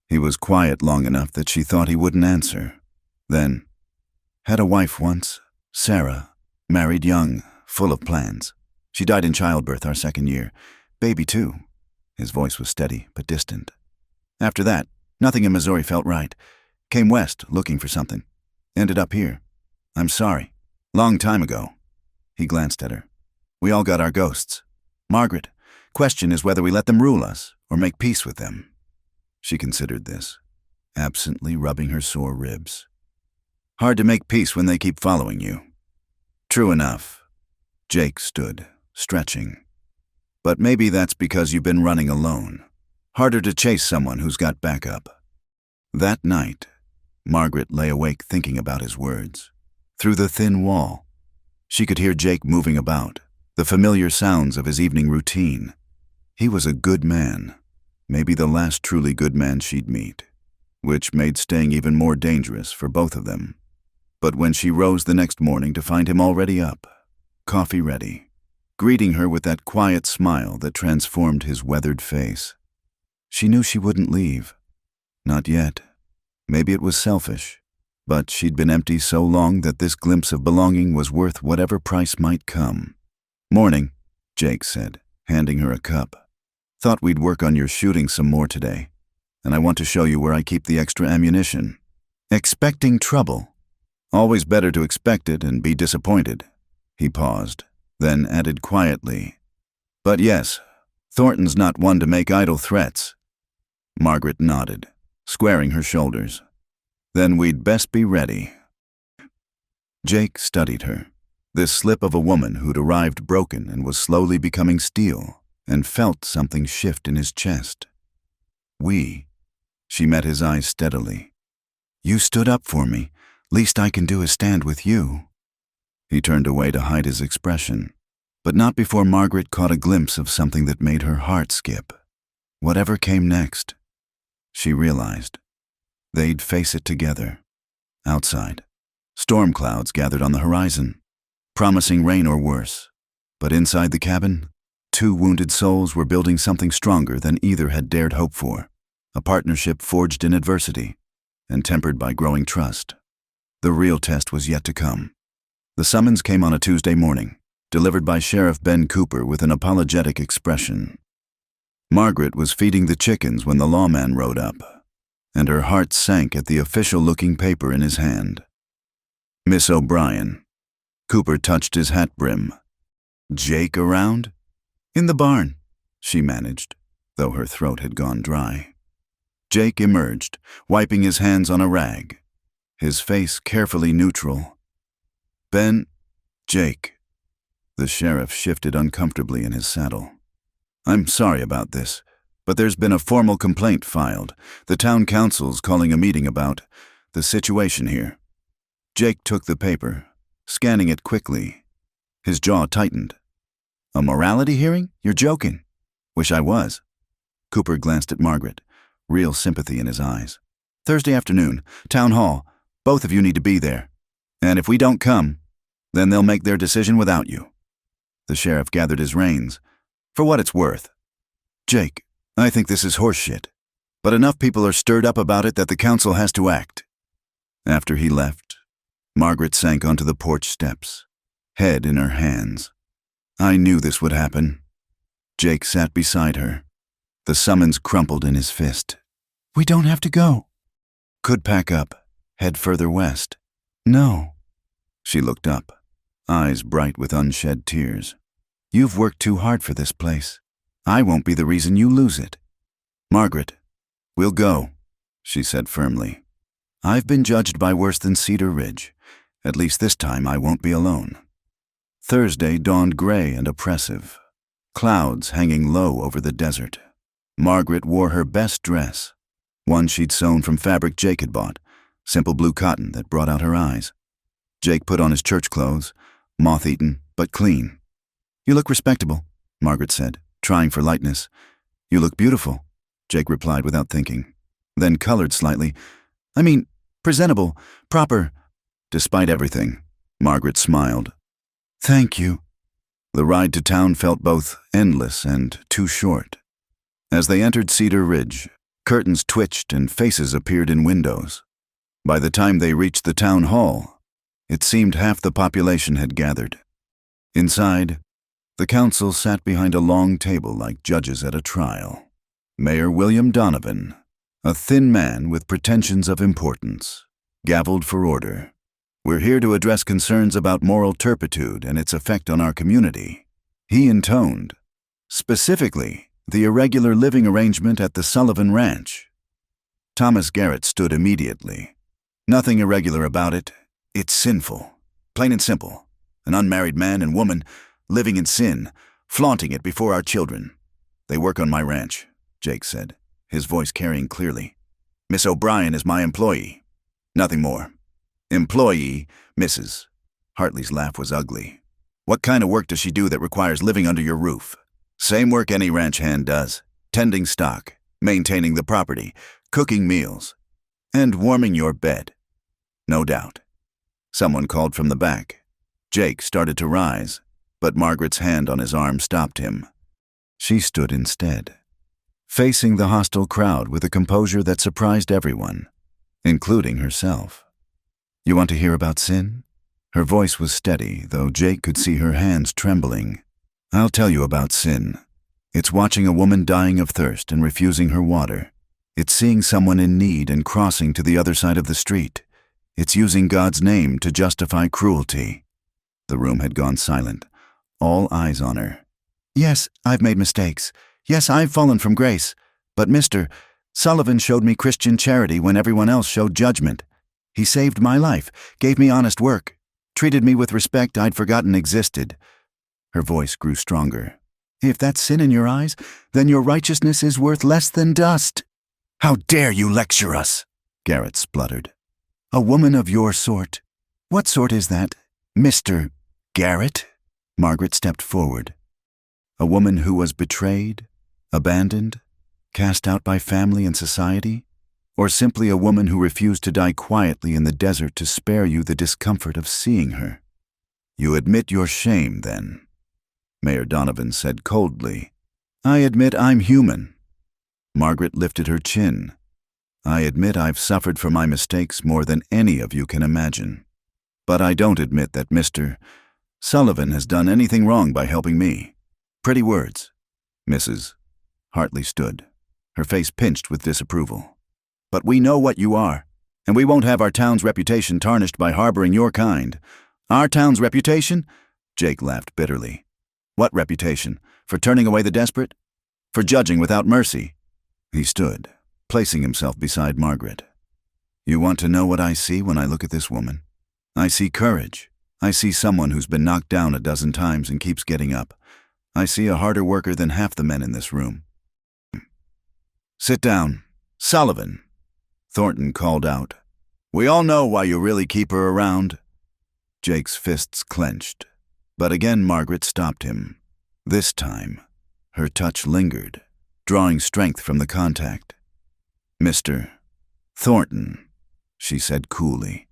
He was quiet long enough that she thought he wouldn't answer. Then, "Had a wife once, Sarah, married young, full of plans. She died in childbirth our second year. Baby too." His voice was steady but distant. "After that, nothing in Missouri felt right. Came west looking for something. Ended up here. I'm sorry. Long time ago." He glanced at her. "We all got our ghosts. Margaret, question is whether we let them rule us or make peace with them." She considered this, absently rubbing her sore ribs. "Hard to make peace when they keep following you." "True enough." Jake stood, stretching. "But maybe that's because you've been running alone. Harder to chase someone who's got backup." That night, Margaret lay awake thinking about his words. Through the thin wall, she could hear Jake moving about, the familiar sounds of his evening routine. He was a good man, maybe the last truly good man she'd meet, which made staying even more dangerous for both of them. But when she rose the next morning to find him already up, coffee ready, greeting her with that quiet smile that transformed his weathered face, she knew she wouldn't leave. Not yet. Maybe it was selfish, but she'd been empty so long that this glimpse of belonging was worth whatever price might come. "Morning," Jake said, handing her a cup. "Thought we'd work on your shooting some more today, and I want to show you where I keep the extra ammunition." "Expecting trouble." "Always better to expect it and be disappointed." He paused, then added quietly, "But yes, Thornton's not one to make idle threats." Margaret nodded, squaring her shoulders. "Then we'd best be ready." Jake studied her, this slip of a woman who'd arrived broken and was slowly becoming steel, and felt something shift in his chest. She met his eyes steadily. "You stood up for me. Least I can do is stand with you." He turned away to hide his expression, but not before Margaret caught a glimpse of something that made her heart skip. Whatever came next, she realized, they'd face it together. Outside, storm clouds gathered on the horizon, promising rain or worse. But inside the cabin, two wounded souls were building something stronger than either had dared hope for, a partnership forged in adversity and tempered by growing trust. The real test was yet to come. The summons came on a Tuesday morning, delivered by Sheriff Ben Cooper with an apologetic expression. Margaret was feeding the chickens when the lawman rode up, and her heart sank at the official-looking paper in his hand. "Miss O'Brien." Cooper touched his hat brim. "Jake around?" In the barn, she managed, though her throat had gone dry. Jake emerged, wiping his hands on a rag, his face carefully neutral. Ben, Jake. The sheriff shifted uncomfortably in his saddle. I'm sorry about this, but there's been a formal complaint filed. The town council's calling a meeting about the situation here. Jake took the paper, scanning it quickly. His jaw tightened. A morality hearing? You're joking. Wish I was. Cooper glanced at Margaret, real sympathy in his eyes. Thursday afternoon, town hall. Both of you need to be there. And if we don't come, then they'll make their decision without you. The sheriff gathered his reins. For what it's worth. Jake, I think this is horseshit. But enough people are stirred up about it that the council has to act. After he left, Margaret sank onto the porch steps, head in her hands. I knew this would happen. Jake sat beside her. The summons crumpled in his fist. We don't have to go. Could pack up, head further west. No. She looked up, eyes bright with unshed tears. You've worked too hard for this place. I won't be the reason you lose it. Margaret, we'll go, she said firmly. I've been judged by worse than Cedar Ridge. At least this time I won't be alone. Thursday dawned gray and oppressive, clouds hanging low over the desert. Margaret wore her best dress, one she'd sewn from fabric Jake had bought, simple blue cotton that brought out her eyes. Jake put on his church clothes, moth-eaten but clean. You look respectable, Margaret said, trying for lightness. You look beautiful, Jake replied without thinking, then colored slightly. I mean, presentable, proper. Despite everything, Margaret smiled. Thank you. The ride to town felt both endless and too short. As they entered Cedar Ridge, curtains twitched and faces appeared in windows. By the time they reached the town hall, it seemed half the population had gathered. Inside, the council sat behind a long table like judges at a trial. Mayor William Donovan, a thin man with pretensions of importance, gavelled for order. We're here to address concerns about moral turpitude and its effect on our community. He intoned, specifically, the irregular living arrangement at the Sullivan Ranch. Thomas Garrett stood immediately. Nothing irregular about it. It's sinful. Plain and simple. An unmarried man and woman living in sin, flaunting it before our children. They work on my ranch, Jake said, his voice carrying clearly. Miss O'Brien is my employee. Nothing more. Employee, Mrs. Hartley's laugh was ugly. What kind of work does she do that requires living under your roof? Same work any ranch hand does. Tending stock, maintaining the property, cooking meals, and warming your bed. No doubt. Someone called from the back. Jake started to rise, but Margaret's hand on his arm stopped him. She stood instead, facing the hostile crowd with a composure that surprised everyone, including herself. You want to hear about sin? Her voice was steady, though Jake could see her hands trembling. I'll tell you about sin. It's watching a woman dying of thirst and refusing her water. It's seeing someone in need and crossing to the other side of the street. It's using God's name to justify cruelty. The room had gone silent, all eyes on her. Yes, I've made mistakes. Yes, I've fallen from grace. But Mr. Sullivan showed me Christian charity when everyone else showed judgment. He saved my life, gave me honest work, treated me with respect I'd forgotten existed. Her voice grew stronger. If that's sin in your eyes, then your righteousness is worth less than dust. How dare you lecture us? Garrett spluttered. A woman of your sort. What sort is that, Mr. Garrett? Margaret stepped forward. A woman who was betrayed, abandoned, cast out by family and society? Or simply a woman who refused to die quietly in the desert to spare you the discomfort of seeing her? You admit your shame, then? Mayor Donovan said coldly. I admit I'm human. Margaret lifted her chin. I admit I've suffered for my mistakes more than any of you can imagine. But I don't admit that Mr. Sullivan has done anything wrong by helping me. Pretty words. Mrs. Hartley stood, her face pinched with disapproval. But we know what you are, and we won't have our town's reputation tarnished by harboring your kind. Our town's reputation? Jake laughed bitterly. What reputation? For turning away the desperate? For judging without mercy? He stood, placing himself beside Margaret. You want to know what I see when I look at this woman? I see courage. I see someone who's been knocked down a dozen times and keeps getting up. I see a harder worker than half the men in this room. Sit down. Sullivan, Thornton called out. We all know why you really keep her around. Jake's fists clenched, but again Margaret stopped him. This time, her touch lingered, drawing strength from the contact. Mr. Thornton, she said coolly,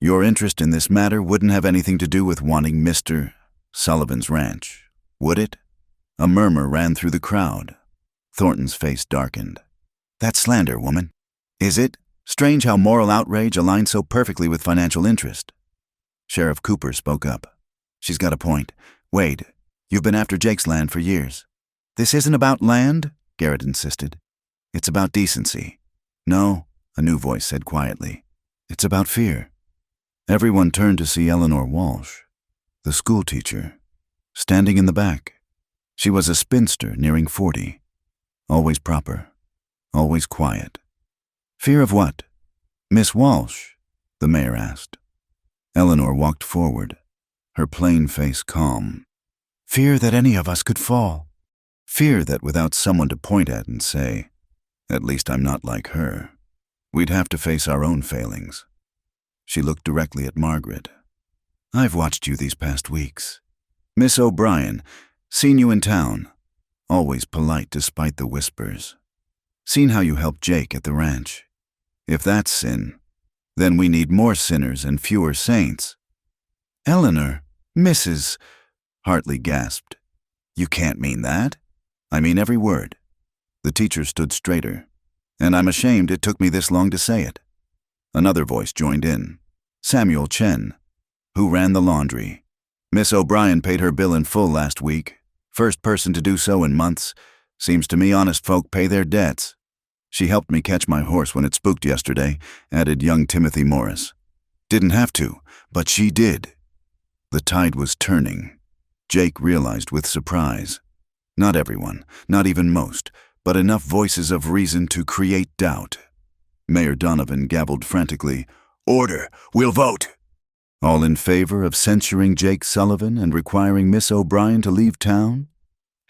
your interest in this matter wouldn't have anything to do with wanting Mr. Sullivan's ranch, would it? A murmur ran through the crowd. Thornton's face darkened. That's slander, woman. Is it? Strange how moral outrage aligns so perfectly with financial interest. Sheriff Cooper spoke up. She's got a point. Wade, you've been after Jake's land for years. This isn't about land, Garrett insisted. It's about decency. No, a new voice said quietly. It's about fear. Everyone turned to see Eleanor Walsh, the schoolteacher, standing in the back. She was a spinster nearing 40, always proper, always quiet. Fear of what? Miss Walsh, the mayor asked. Eleanor walked forward, her plain face calm. Fear that any of us could fall. Fear that without someone to point at and say, at least I'm not like her, we'd have to face our own failings. She looked directly at Margaret. I've watched you these past weeks. Miss O'Brien, seen you in town, always polite despite the whispers. Seen how you helped Jake at the ranch. If that's sin, then we need more sinners and fewer saints. Eleanor, Mrs. Hartley gasped. You can't mean that. I mean every word. The teacher stood straighter, and I'm ashamed it took me this long to say it. Another voice joined in. Samuel Chen, who ran the laundry. Miss O'Brien paid her bill in full last week. First person to do so in months. Seems to me honest folk pay their debts. She helped me catch my horse when it spooked yesterday, added young Timothy Morris. Didn't have to, but she did. The tide was turning. Jake realized with surprise. Not everyone, not even most, but enough voices of reason to create doubt. Mayor Donovan gabbled frantically, Order! We'll vote! All in favor of censuring Jake Sullivan and requiring Miss O'Brien to leave town?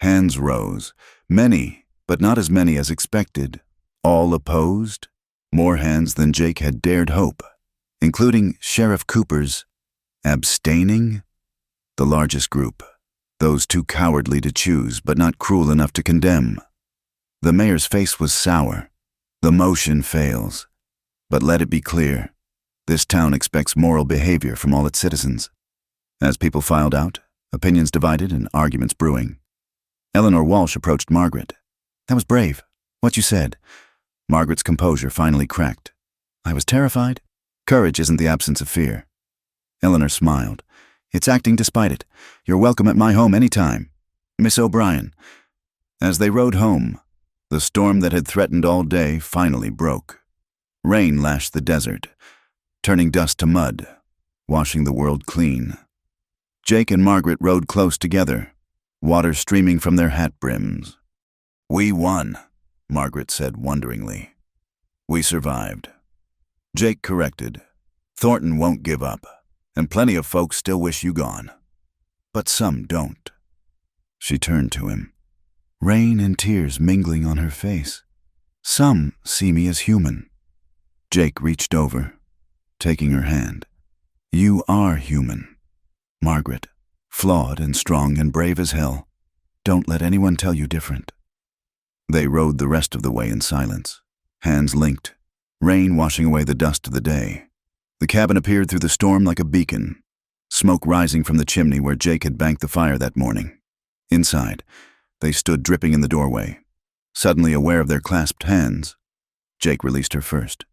Hands rose. Many, but not as many as expected. All opposed? More hands than Jake had dared hope, including Sheriff Cooper's abstaining? The largest group. Those too cowardly to choose, but not cruel enough to condemn. The mayor's face was sour. The motion fails. But let it be clear, this town expects moral behavior from all its citizens. As people filed out, opinions divided and arguments brewing. Eleanor Walsh approached Margaret. That was brave. What you said. Margaret's composure finally cracked. I was terrified. Courage isn't the absence of fear. Eleanor smiled. It's acting despite it. You're welcome at my home any time. Miss O'Brien. As they rode home, the storm that had threatened all day finally broke. Rain lashed the desert, turning dust to mud, washing the world clean. Jake and Margaret rode close together, water streaming from their hat brims. We won, Margaret said wonderingly. We survived. Jake corrected. Thornton won't give up, and plenty of folks still wish you gone. But some don't. She turned to him, rain and tears mingling on her face. Some see me as human. Jake reached over, taking her hand. You are human. Margaret, flawed and strong and brave as hell. Don't let anyone tell you different. They rode the rest of the way in silence, hands linked, rain washing away the dust of the day. The cabin appeared through the storm like a beacon, smoke rising from the chimney where Jake had banked the fire that morning. Inside, they stood dripping in the doorway, suddenly aware of their clasped hands. Jake released her first,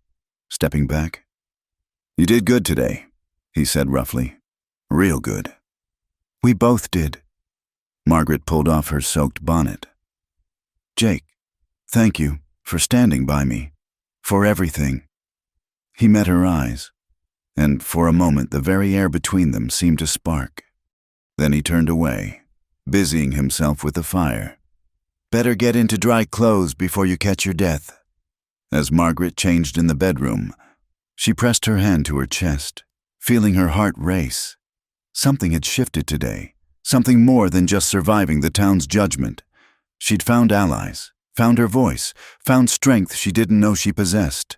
stepping back. You did good today, he said roughly. Real good. We both did. Margaret pulled off her soaked bonnet. Jake, thank you for standing by me, for everything. He met her eyes, and for a moment the very air between them seemed to spark. Then he turned away, busying himself with the fire. "Better get into dry clothes before you catch your death." As Margaret changed in the bedroom, she pressed her hand to her chest, feeling her heart race. Something had shifted today, something more than just surviving the town's judgment. She'd found allies, found her voice, found strength she didn't know she possessed.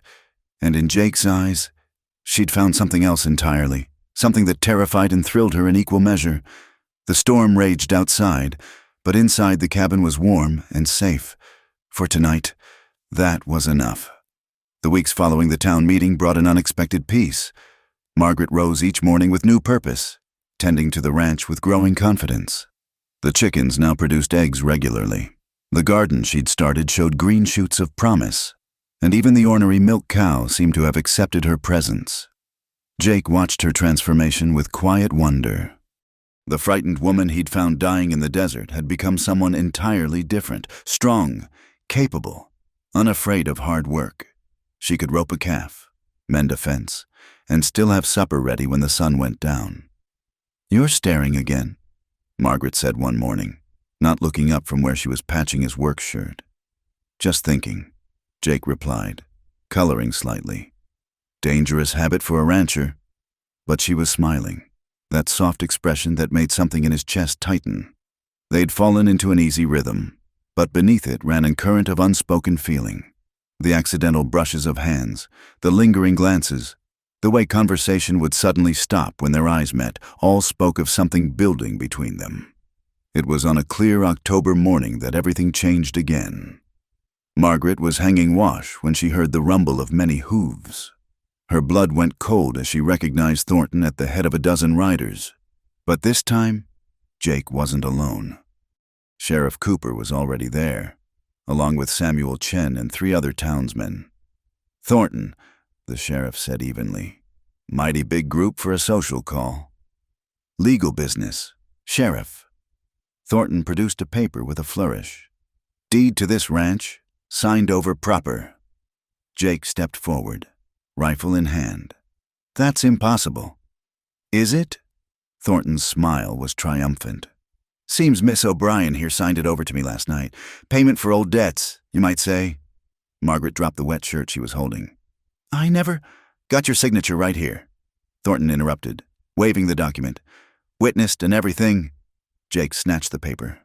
And in Jake's eyes, she'd found something else entirely, something that terrified and thrilled her in equal measure. The storm raged outside, but inside the cabin was warm and safe. For tonight, that was enough. The weeks following the town meeting brought an unexpected peace. Margaret rose each morning with new purpose, tending to the ranch with growing confidence. The chickens now produced eggs regularly. The garden she'd started showed green shoots of promise, and even the ornery milk cow seemed to have accepted her presence. Jake watched her transformation with quiet wonder. The frightened woman he'd found dying in the desert had become someone entirely different, strong, capable, unafraid of hard work. She could rope a calf, mend a fence, and still have supper ready when the sun went down. "You're staring again," Margaret said one morning, not looking up from where she was patching his work shirt. "Just thinking," Jake replied, coloring slightly. Dangerous habit for a rancher. But she was smiling, that soft expression that made something in his chest tighten. They'd fallen into an easy rhythm, but beneath it ran a current of unspoken feeling. The accidental brushes of hands, the lingering glances, the way conversation would suddenly stop when their eyes met, all spoke of something building between them. It was on a clear October morning that everything changed again. Margaret was hanging wash when she heard the rumble of many hooves. Her blood went cold as she recognized Thornton at the head of a dozen riders. But this time, Jake wasn't alone. Sheriff Cooper was already there, along with Samuel Chen and 3 other townsmen. "Thornton," the sheriff said evenly. "Mighty big group for a social call." "Legal business, Sheriff." Thornton produced a paper with a flourish. "Deed to this ranch, signed over proper." Jake stepped forward, rifle in hand. "That's impossible." "Is it?" Thornton's smile was triumphant. "Seems Miss O'Brien here signed it over to me last night. Payment for old debts, you might say." Margaret dropped the wet shirt she was holding. "I never—" "Got your signature right here," Thornton interrupted, waving the document. "Witnessed and everything." Jake snatched the paper.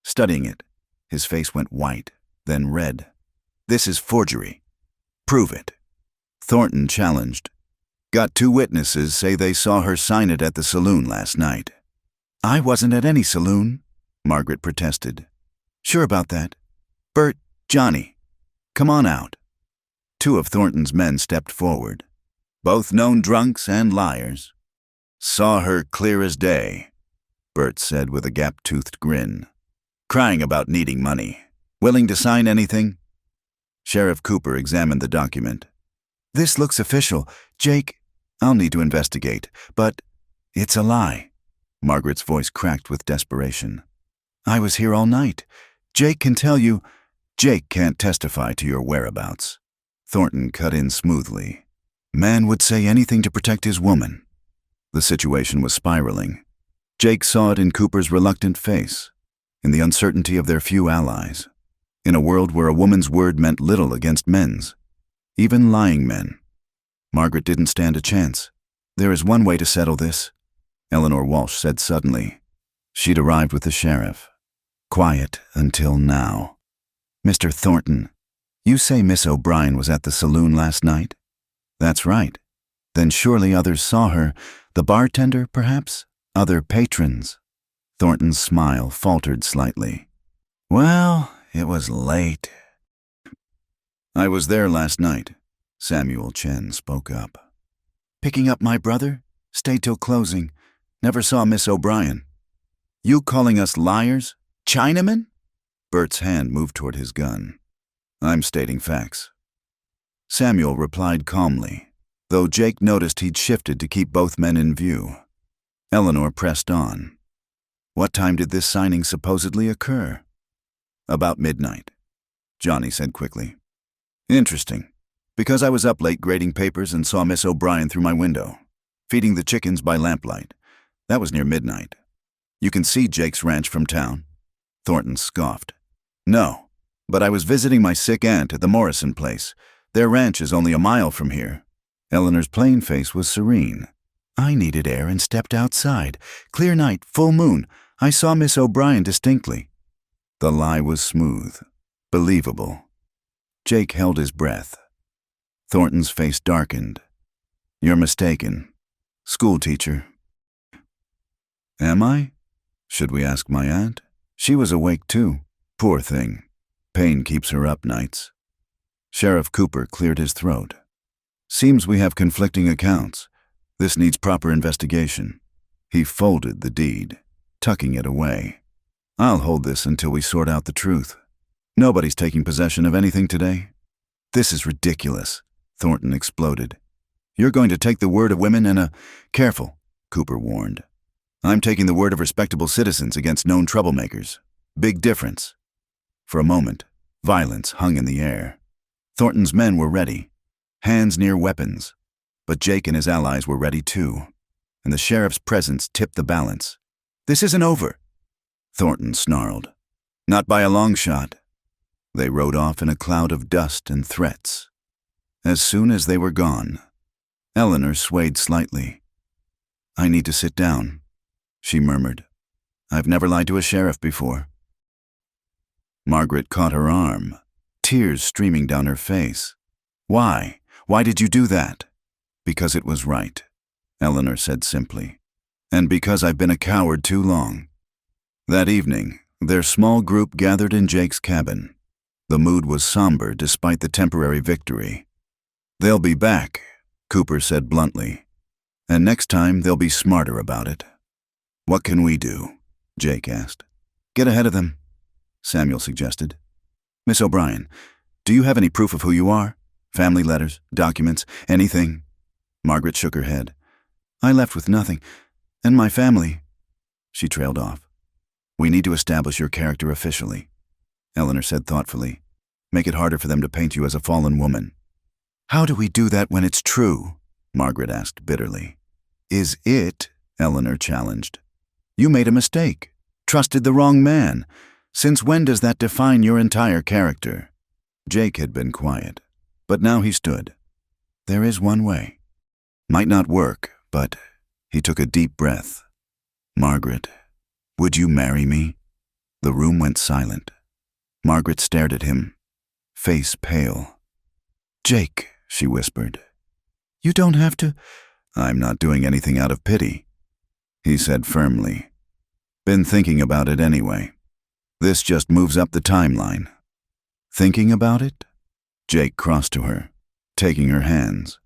Studying it, his face went white, then red. "This is forgery. Prove it." Thornton challenged. "Got 2 witnesses say they saw her sign it at the saloon last night." "I wasn't at any saloon," Margaret protested. "Sure about that? Bert, Johnny, come on out." 2 of Thornton's men stepped forward, both known drunks and liars. "Saw her clear as day," Bert said with a gap-toothed grin. "Crying about needing money. Willing to sign anything?" Sheriff Cooper examined the document. "This looks official. Jake, I'll need to investigate, but it's a lie." Margaret's voice cracked with desperation. "I was here all night. Jake can tell you—" "Jake can't testify to your whereabouts," Thornton cut in smoothly. Man would say anything to protect his woman. The situation was spiraling. Jake saw it in Cooper's reluctant face, in the uncertainty of their few allies, in a world where a woman's word meant little against men's, even lying men. Margaret didn't stand a chance. "There is one way to settle this," Eleanor Walsh said suddenly. She'd arrived with the sheriff. Quiet until now. "Mr. Thornton, you say Miss O'Brien was at the saloon last night?" "That's right." "Then surely others saw her. The bartender, perhaps? Other patrons?" Thornton's smile faltered slightly. "Well, it was late." "I was there last night," Samuel Chen spoke up. "Picking up my brother? Stayed till closing. Never saw Miss O'Brien." "You calling us liars? Chinamen?" Bert's hand moved toward his gun. "I'm stating facts." Samuel replied calmly, though Jake noticed he'd shifted to keep both men in view. Eleanor pressed on. "What time did this signing supposedly occur?" "About midnight," Johnny said quickly. "Interesting, because I was up late grading papers and saw Miss O'Brien through my window, feeding the chickens by lamplight. That was near midnight." You can see Jake's ranch from town." Thornton scoffed. "No, but I was visiting my sick aunt at the Morrison place. Their ranch is only a mile from here." Eleanor's plain face was serene. "I needed air and stepped outside. Clear night, full moon. I saw Miss O'Brien distinctly." The lie was smooth, believable. Jake held his breath. Thornton's face darkened. "You're mistaken. Schoolteacher." "Am I? Should we ask my aunt? She was awake too. Poor thing. Pain keeps her up nights." Sheriff Cooper cleared his throat. "Seems we have conflicting accounts. This needs proper investigation." He folded the deed, tucking it away. "I'll hold this until we sort out the truth. Nobody's taking possession of anything today." "This is ridiculous," Thornton exploded. "You're going to take the word of women and Careful," Cooper warned. "I'm taking the word of respectable citizens against known troublemakers. Big difference." For a moment, violence hung in the air. Thornton's men were ready, hands near weapons. But Jake and his allies were ready too, and the sheriff's presence tipped the balance. "This isn't over," Thornton snarled. "Not by a long shot." They rode off in a cloud of dust and threats. As soon as they were gone, Eleanor swayed slightly. "I need to sit down," she murmured. "I've never lied to a sheriff before." Margaret caught her arm, tears streaming down her face. "Why? Why did you do that?" "Because it was right," Eleanor said simply. "And because I've been a coward too long." That evening, their small group gathered in Jake's cabin. The mood was somber despite the temporary victory. "They'll be back," Cooper said bluntly. "And next time they'll be smarter about it." "What can we do?" Jake asked. "Get ahead of them," Samuel suggested. "Miss O'Brien, do you have any proof of who you are? Family letters, documents, anything?" Margaret shook her head. "I left with nothing. And my family." She trailed off. "We need to establish your character officially," Eleanor said thoughtfully. "Make it harder for them to paint you as a fallen woman." "How do we do that when it's true?" Margaret asked bitterly. "Is it?" Eleanor challenged. "You made a mistake. Trusted the wrong man. Since when does that define your entire character?" Jake had been quiet, but now he stood. "There is one way. Might not work, but..." He took a deep breath. "Margaret, would you marry me?" The room went silent. Margaret stared at him, face pale. "Jake," she whispered. "You don't have to..." "I'm not doing anything out of pity," he said firmly. "Been thinking about it anyway. This just moves up the timeline." "Thinking about it?" Jake crossed to her, taking her hands.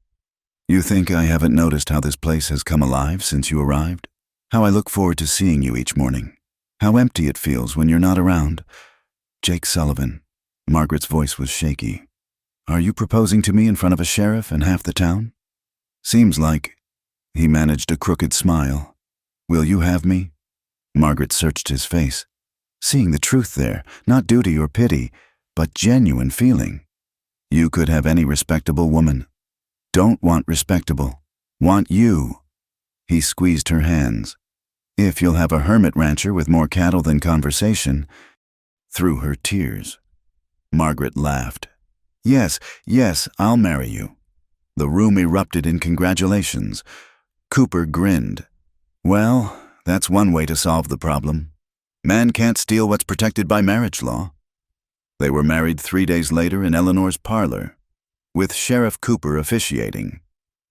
"You think I haven't noticed how this place has come alive since you arrived? How I look forward to seeing you each morning? How empty it feels when you're not around? Jake Sullivan." Margaret's voice was shaky. "Are you proposing to me in front of a sheriff and half the town?" "Seems like..." He managed a crooked smile. "Will you have me?" Margaret searched his face, seeing the truth there, not duty or pity, but genuine feeling. "You could have any respectable woman." "Don't want respectable. Want you." He squeezed her hands. "If you'll have a hermit rancher with more cattle than conversation." Through her tears, Margaret laughed. Yes, I'll marry you." The room erupted in congratulations. Cooper grinned. "Well, that's one way to solve the problem. Man can't steal what's protected by marriage law." They were married 3 days later in Eleanor's parlor, with Sheriff Cooper officiating.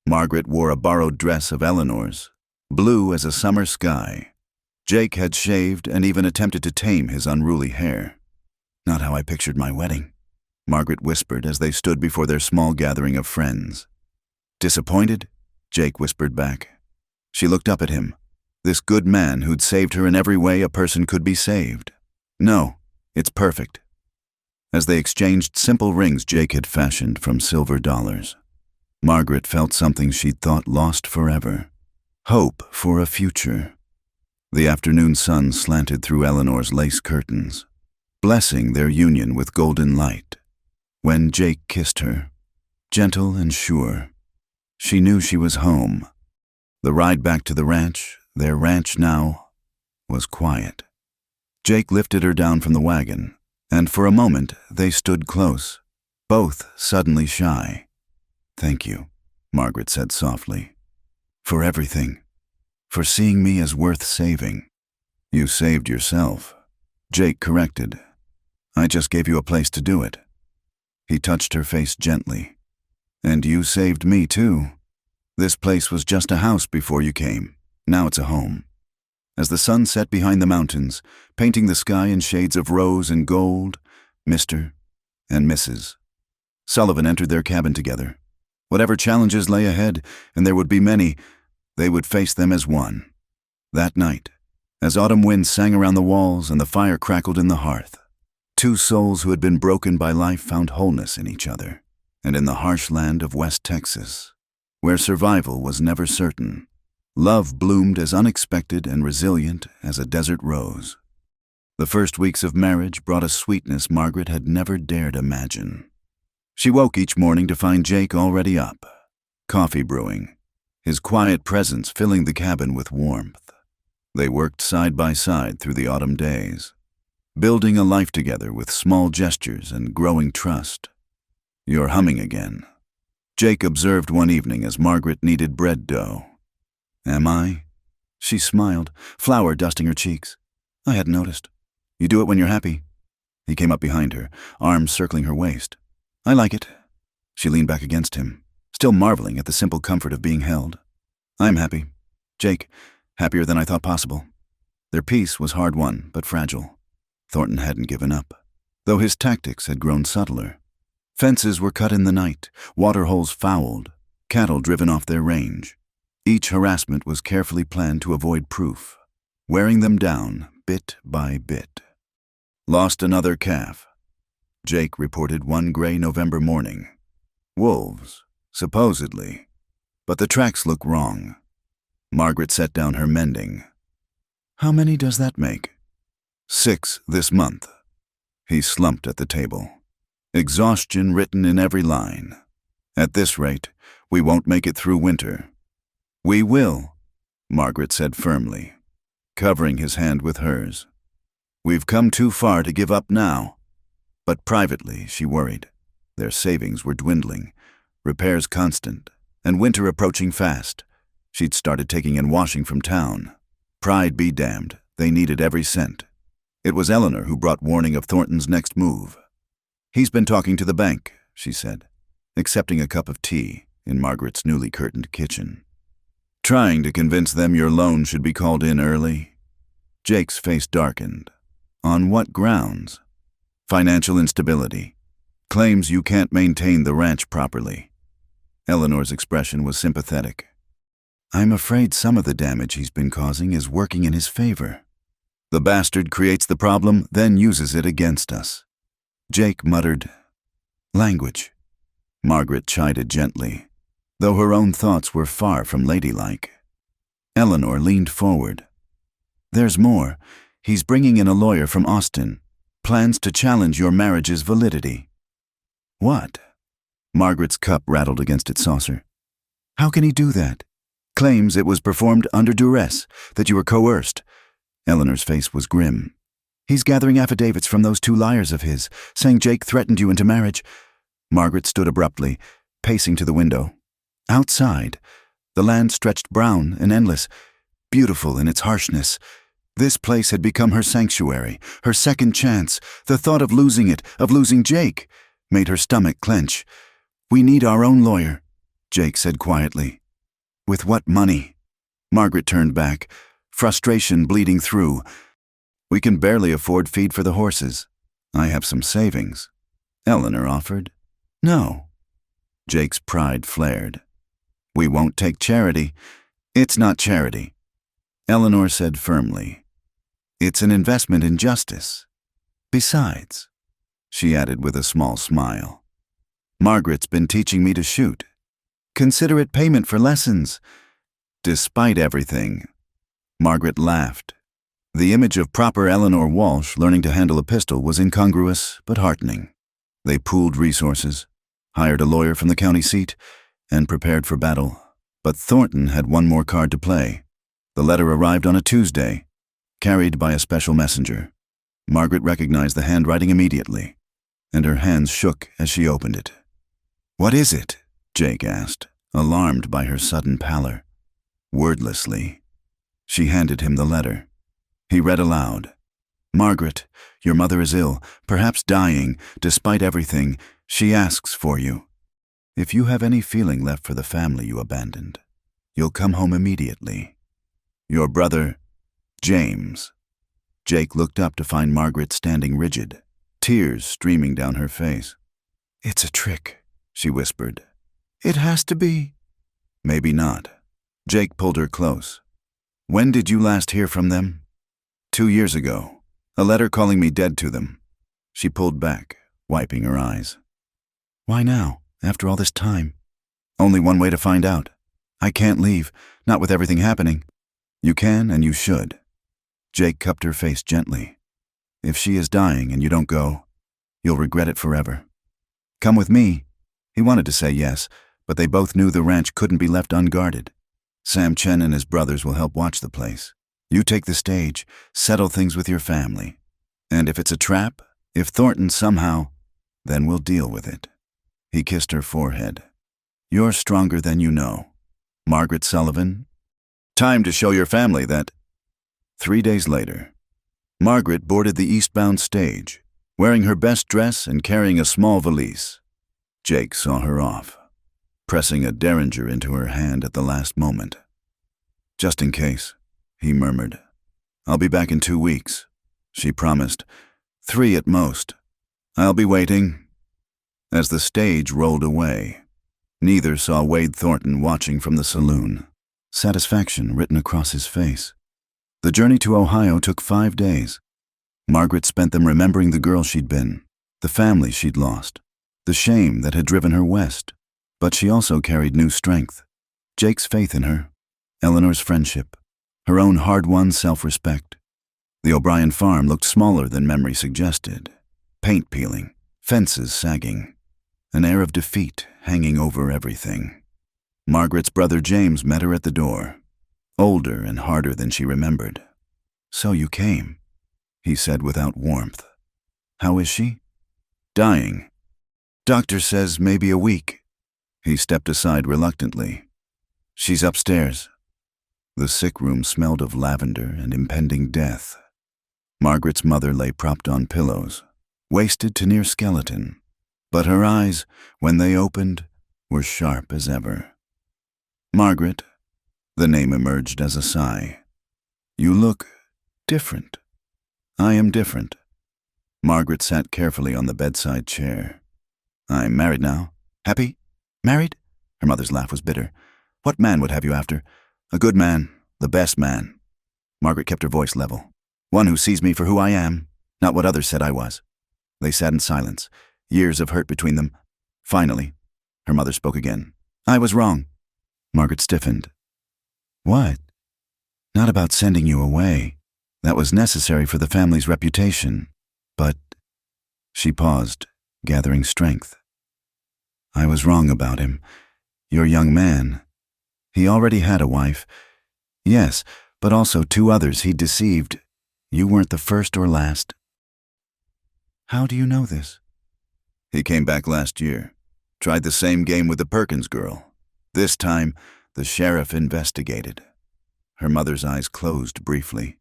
Margaret wore a borrowed dress of Eleanor's, blue as a summer sky. Jake had shaved and even attempted to tame his unruly hair. "Not how I pictured my wedding," Margaret whispered as they stood before their small gathering of friends. "Disappointed?" Jake whispered back. She looked up at him, this good man who'd saved her in every way a person could be saved. "No, it's perfect." As they exchanged simple rings Jake had fashioned from silver dollars, Margaret felt something she'd thought lost forever. Hope for a future. The afternoon sun slanted through Eleanor's lace curtains, blessing their union with golden light. When Jake kissed her, gentle and sure, she knew she was home. The ride back to the ranch, their ranch now, was quiet. Jake lifted her down from the wagon, and for a moment they stood close, both suddenly shy. "Thank you," Margaret said softly. "For everything. For seeing me as worth saving." "You saved yourself," Jake corrected. "I just gave you a place to do it." He touched her face gently. "And you saved me too. This place was just a house before you came. Now it's a home." As the sun set behind the mountains, painting the sky in shades of rose and gold, Mr. and Mrs. Sullivan entered their cabin together. Whatever challenges lay ahead, and there would be many, they would face them as one. That night, as autumn winds sang around the walls and the fire crackled in the hearth, two souls who had been broken by life found wholeness in each other, and in the harsh land of West Texas, where survival was never certain, love bloomed as unexpected and resilient as a desert rose. The first weeks of marriage brought a sweetness Margaret had never dared imagine. She woke each morning to find Jake already up, coffee brewing, his quiet presence filling the cabin with warmth. They worked side by side through the autumn days, building a life together with small gestures and growing trust. "You're humming again," Jake observed one evening as Margaret kneaded bread dough. "Am I?" She smiled, flour dusting her cheeks. "I hadn't noticed. You do it when you're happy." He came up behind her, arms circling her waist. "I like it." She leaned back against him, still marveling at the simple comfort of being held. "I'm happy. Jake, happier than I thought possible." Their peace was hard-won, but fragile. Thornton hadn't given up, though his tactics had grown subtler. Fences were cut in the night, water holes fouled, cattle driven off their range. Each harassment was carefully planned to avoid proof, wearing them down bit by bit. "Lost another calf," Jake reported one gray November morning. "Wolves, supposedly, but the tracks look wrong." Margaret set down her mending. "How many does that make?" "6 this month." He slumped at the table, exhaustion written in every line. "At this rate, we won't make it through winter." "We will," Margaret said firmly, covering his hand with hers. "We've come too far to give up now." But privately, she worried. Their savings were dwindling, repairs constant, and winter approaching fast. She'd started taking in washing from town. Pride be damned, they needed every cent. It was Eleanor who brought warning of Thornton's next move. "He's been talking to the bank," she said, accepting a cup of tea in Margaret's newly curtained kitchen. "Trying to convince them your loan should be called in early?" Jake's face darkened. "On what grounds?" "Financial instability. Claims you can't maintain the ranch properly." Eleanor's expression was sympathetic. "I'm afraid some of the damage he's been causing is working in his favor. The bastard creates the problem, then uses it against us." Jake muttered, "Language." Margaret chided gently, though her own thoughts were far from ladylike. Eleanor leaned forward. "There's more. He's bringing in a lawyer from Austin. Plans to challenge your marriage's validity." "What?" Margaret's cup rattled against its saucer. "How can he do that?" "Claims it was performed under duress, that you were coerced." Eleanor's face was grim. "He's gathering affidavits from those 2 liars of his, saying Jake threatened you into marriage." Margaret stood abruptly, pacing to the window. Outside, the land stretched brown and endless, beautiful in its harshness. This place had become her sanctuary, her second chance. The thought of losing it, of losing Jake, made her stomach clench. "We need our own lawyer," Jake said quietly. "With what money?" Margaret turned back, frustration bleeding through. "We can barely afford feed for the horses. I have some savings." Eleanor offered. "No." Jake's pride flared. "We won't take charity." "It's not charity," Eleanor said firmly. "It's an investment in justice. Besides," she added with a small smile, "Margaret's been teaching me to shoot. Consider it payment for lessons." "Despite everything," Margaret laughed. The image of proper Eleanor Walsh learning to handle a pistol was incongruous but heartening. They pooled resources, hired a lawyer from the county seat, and prepared for battle. But Thornton had one more card to play. The letter arrived on a Tuesday. carried by a special messenger. Margaret recognized the handwriting immediately, and her hands shook as she opened it. "What is it?" Jake asked, alarmed by her sudden pallor. Wordlessly, she handed him the letter. He read aloud. "Margaret, your mother is ill, perhaps dying. Despite everything, she asks for you. If you have any feeling left for the family you abandoned, you'll come home immediately. Your brother, James." Jake looked up to find Margaret standing rigid, tears streaming down her face. "It's a trick," she whispered. "It has to be." "Maybe not." Jake pulled her close. "When did you last hear from them?" 2 years ago. A letter calling me dead to them." She pulled back, wiping her eyes. "Why now, after all this time?" "Only one way to find out. I can't leave, not with everything happening." "You can and you should." Jake cupped her face gently. "If she is dying and you don't go, you'll regret it forever. Come with me." He wanted to say yes, but they both knew the ranch couldn't be left unguarded. Sam Chen and his brothers will help watch the place. You take the stage, settle things with your family. And if it's a trap, if Thornton somehow, then we'll deal with it. He kissed her forehead. "You're stronger than you know. Margaret Sullivan, time to show your family that." 3 days later, Margaret boarded the eastbound stage, wearing her best dress and carrying a small valise. Jake saw her off, pressing a derringer into her hand at the last moment. "Just in case," he murmured. "I'll be back in 2 weeks," she promised. 3 at most. "I'll be waiting." As the stage rolled away, neither saw Wade Thornton watching from the saloon, satisfaction written across his face. The journey to Ohio took 5 days. Margaret spent them remembering the girl she'd been, the family she'd lost, the shame that had driven her west. But she also carried new strength. Jake's faith in her, Eleanor's friendship, her own hard-won self-respect. The O'Brien farm looked smaller than memory suggested. Paint peeling, fences sagging, an air of defeat hanging over everything. Margaret's brother James met her at the door, older and harder than she remembered. "So you came," he said without warmth. "How is she?" "Dying. Doctor says maybe a week." He stepped aside reluctantly. "She's upstairs." The sick room smelled of lavender and impending death. Margaret's mother lay propped on pillows, wasted to near skeleton, but her eyes, when they opened, were sharp as ever. "Margaret," the name emerged as a sigh. "You look different." "I am different." Margaret sat carefully on the bedside chair. "I'm married now." "Happy? Married?" Her mother's laugh was bitter. "What man would have you after?" "A good man, the best man." Margaret kept her voice level. "One who sees me for who I am, not what others said I was." They sat in silence, years of hurt between them. Finally, her mother spoke again. "I was wrong." Margaret stiffened. "What?" "Not about sending you away. That was necessary for the family's reputation. But—" She paused, gathering strength. "I was wrong about him. Your young man. He already had a wife. Yes, but also 2 others he'd deceived. You weren't the first or last." "How do you know this?" "He came back last year. Tried the same game with the Perkins girl. This time, the sheriff investigated." Her mother's eyes closed briefly.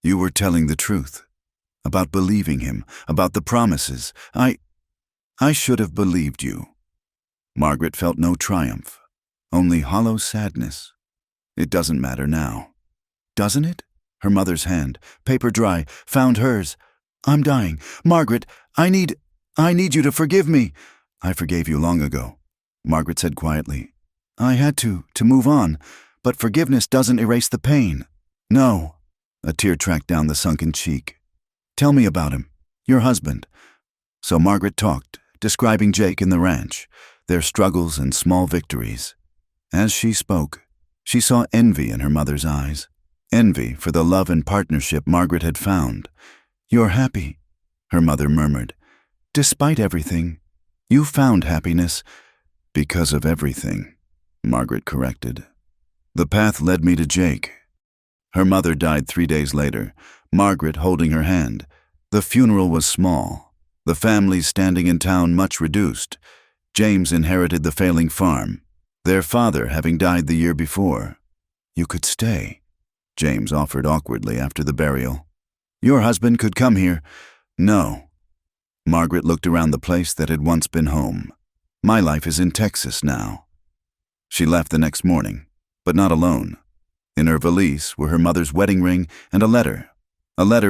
"You were telling the truth. About believing him, about the promises. I should have believed you." Margaret felt no triumph, only hollow sadness. "It doesn't matter now." "Doesn't it?" Her mother's hand, paper dry, found hers. "I'm dying. Margaret, I need you to forgive me." "I forgave you long ago," Margaret said quietly. "I had to move on, but forgiveness doesn't erase the pain." "No." A tear tracked down the sunken cheek. "Tell me about him, your husband." So Margaret talked, describing Jake and the ranch, their struggles and small victories. As she spoke, she saw envy in her mother's eyes. Envy for the love and partnership Margaret had found. "You're happy," her mother murmured. "Despite everything, you found happiness." "Because of everything," Margaret corrected. "The path led me to Jake. Her mother died 3 days later, Margaret holding her hand. The funeral was small, the family standing in town much reduced. James inherited the failing farm, their father having died the year before. "You could stay," James offered awkwardly after the burial. "Your husband could come here." "No." Margaret looked around the place that had once been home. "My life is in Texas now." She left the next morning, but not alone. In her valise were her mother's wedding ring and a letter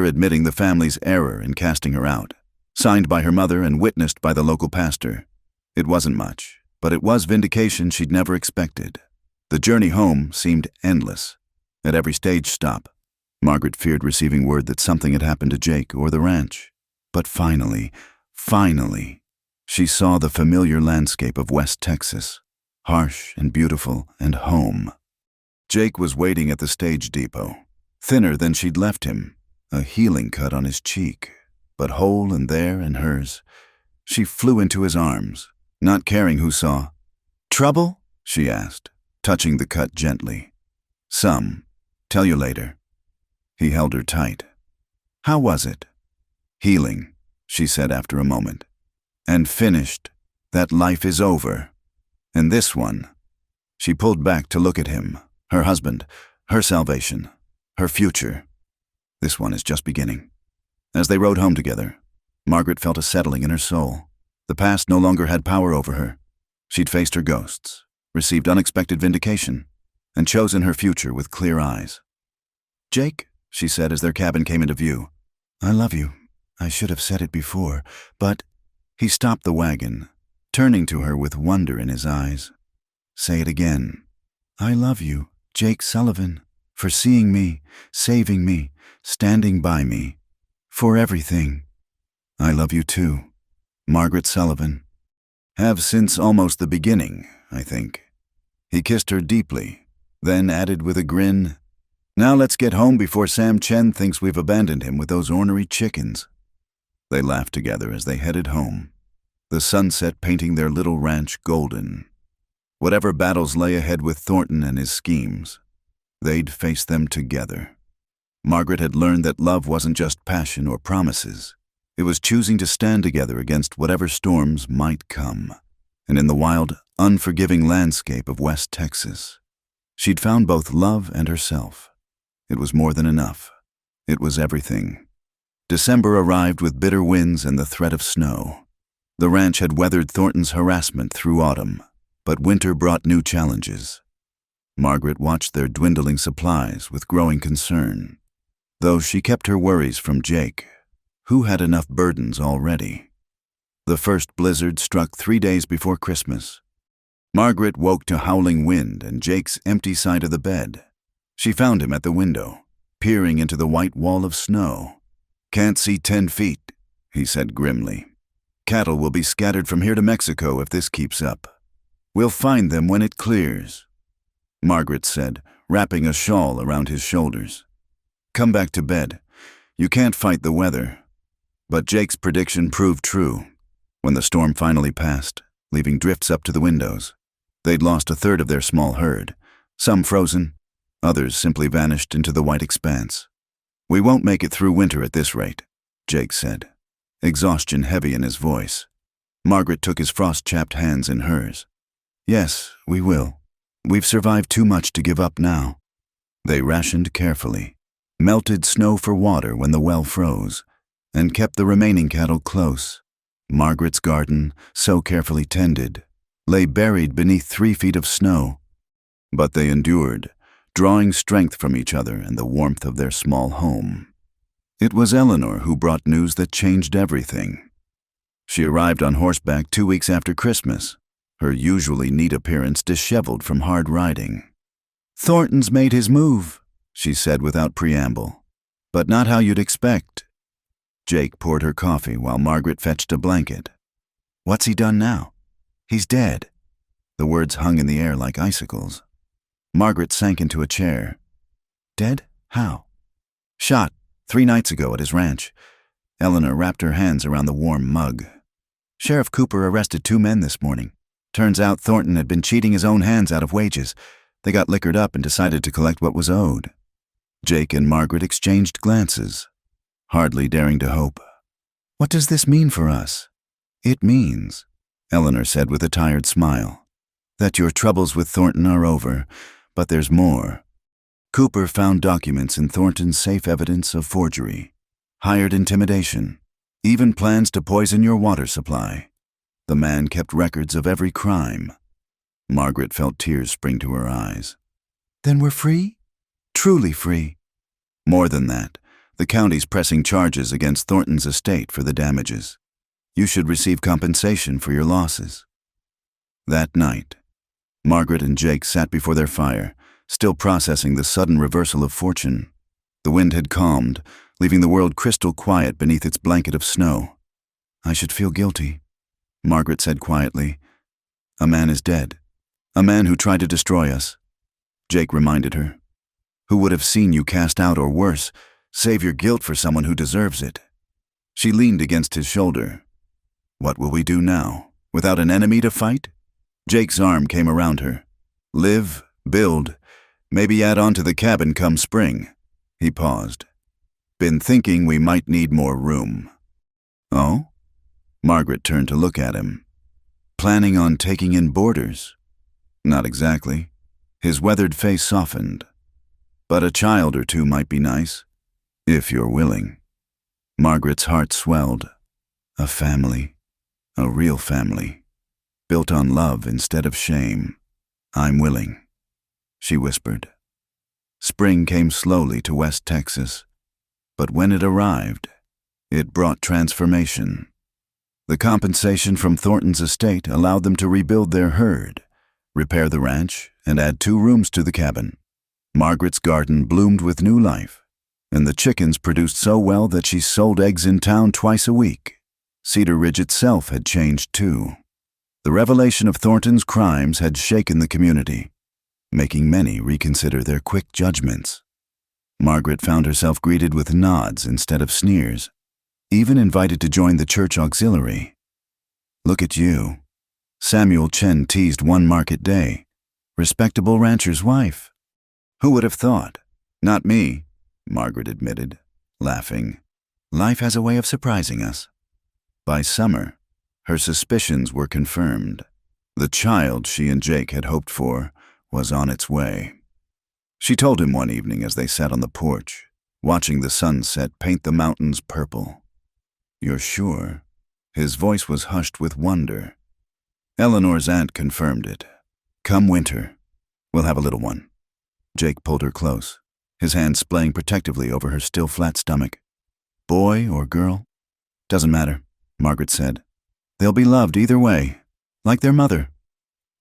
admitting the family's error in casting her out, signed by her mother and witnessed by the local pastor. It wasn't much, but it was vindication she'd never expected. The journey home seemed endless. At every stage stop, Margaret feared receiving word that something had happened to Jake or the ranch. But finally, she saw the familiar landscape of West Texas, harsh and beautiful and home. Jake was waiting at the stage depot, thinner than she'd left him, a healing cut on his cheek, but whole and there in hers. She flew into his arms, not caring who saw. "Trouble?" she asked, touching the cut gently. "Some. Tell you later." He held her tight. "How was it?" "Healing," she said after a moment. "And finished. That life is over. And this one." She pulled back to look at him, her husband, her salvation, her future. "This one is just beginning." As they rode home together, Margaret felt a settling in her soul. The past no longer had power over her. She'd faced her ghosts, received unexpected vindication, and chosen her future with clear eyes. "Jake," she said as their cabin came into view, "I love you. I should have said it before, but—" He stopped the wagon, turning to her with wonder in his eyes. "Say it again." "I love you, Jake Sullivan, for seeing me, saving me, standing by me, for everything." "I love you too, Margaret Sullivan. Have since almost the beginning, I think." He kissed her deeply, then added with a grin, "Now let's get home before Sam Chen thinks we've abandoned him with those ornery chickens." They laughed together as they headed home, the sunset painting their little ranch golden. Whatever battles lay ahead with Thornton and his schemes, they'd face them together. Margaret had learned that love wasn't just passion or promises. It was choosing to stand together against whatever storms might come. And in the wild, unforgiving landscape of West Texas, she'd found both love and herself. It was more than enough. It was everything. December arrived with bitter winds and the threat of snow. The ranch had weathered Thornton's harassment through autumn, but winter brought new challenges. Margaret watched their dwindling supplies with growing concern, though she kept her worries from Jake, who had enough burdens already. The first blizzard struck 3 days before Christmas. Margaret woke to howling wind and Jake's empty side of the bed. She found him at the window, peering into the white wall of snow. "Can't see 10 feet, he said grimly. "Cattle will be scattered from here to Mexico if this keeps up. We'll find them when it clears," Margaret said, wrapping a shawl around his shoulders. "Come back to bed. You can't fight the weather." But Jake's prediction proved true. When the storm finally passed, leaving drifts up to the windows, they'd lost a third of their small herd, some frozen, others simply vanished into the white expanse. "We won't make it through winter at this rate," Jake said, exhaustion heavy in his voice. Margaret took his frost-chapped hands in hers. "Yes, we will. We've survived too much to give up now." They rationed carefully, melted snow for water when the well froze, and kept the remaining cattle close. Margaret's garden, so carefully tended, lay buried beneath 3 feet of snow. But they endured, drawing strength from each other and the warmth of their small home. It was Eleanor who brought news that changed everything. She arrived on horseback 2 weeks after Christmas, her usually neat appearance disheveled from hard riding. "Thornton's made his move," she said without preamble, "but not how you'd expect." Jake poured her coffee while Margaret fetched a blanket. "What's he done now?" "He's dead." The words hung in the air like icicles. Margaret sank into a chair. "Dead? How?" "Shot 3 nights ago at his ranch." Eleanor wrapped her hands around the warm mug. "Sheriff Cooper arrested 2 men this morning. Turns out Thornton had been cheating his own hands out of wages. They got liquored up and decided to collect what was owed." Jake and Margaret exchanged glances, hardly daring to hope. "What does this mean for us?" "It means," Eleanor said with a tired smile, "that your troubles with Thornton are over, but there's more. Cooper found documents in Thornton's safe evidence of forgery, hired intimidation, even plans to poison your water supply. The man kept records of every crime." Margaret felt tears spring to her eyes. "Then we're free? Truly free?" "More than that. The county's pressing charges against Thornton's estate for the damages. You should receive compensation for your losses." That night, Margaret and Jake sat before their fire, still processing the sudden reversal of fortune. The wind had calmed, leaving the world crystal quiet beneath its blanket of snow. "I should feel guilty," Margaret said quietly. "A man is dead. A man who tried to destroy us," Jake reminded her. "Who would have seen you cast out, or worse, save your guilt for someone who deserves it." She leaned against his shoulder. "What will we do now, without an enemy to fight?" Jake's arm came around her. "Live, build, maybe add on to the cabin come spring." He paused. "Been thinking we might need more room." "Oh?" Margaret turned to look at him. "Planning on taking in boarders?" "Not exactly." His weathered face softened. "But a child or two might be nice, if you're willing." Margaret's heart swelled. A family, a real family, built on love instead of shame. "I'm willing," she whispered. Spring came slowly to West Texas, but when it arrived, it brought transformation. The compensation from Thornton's estate allowed them to rebuild their herd, repair the ranch, and add 2 rooms to the cabin. Margaret's garden bloomed with new life, and the chickens produced so well that she sold eggs in town twice a week. Cedar Ridge itself had changed too. The revelation of Thornton's crimes had shaken the community, making many reconsider their quick judgments. Margaret found herself greeted with nods instead of sneers, even invited to join the church auxiliary. "Look at you," Samuel Chen teased one market day. "Respectable rancher's wife." "Who would have thought?" "Not me," Margaret admitted, laughing. "Life has a way of surprising us." By summer, her suspicions were confirmed. The child she and Jake had hoped for was on its way. She told him one evening as they sat on the porch, watching the sunset paint the mountains purple. "You're sure?" His voice was hushed with wonder. Eleanor's aunt confirmed it. "Come winter, we'll have a little one." Jake pulled her close, his hand splaying protectively over her still flat stomach. "Boy or girl?" "Doesn't matter," Margaret said. "They'll be loved either way, like their mother."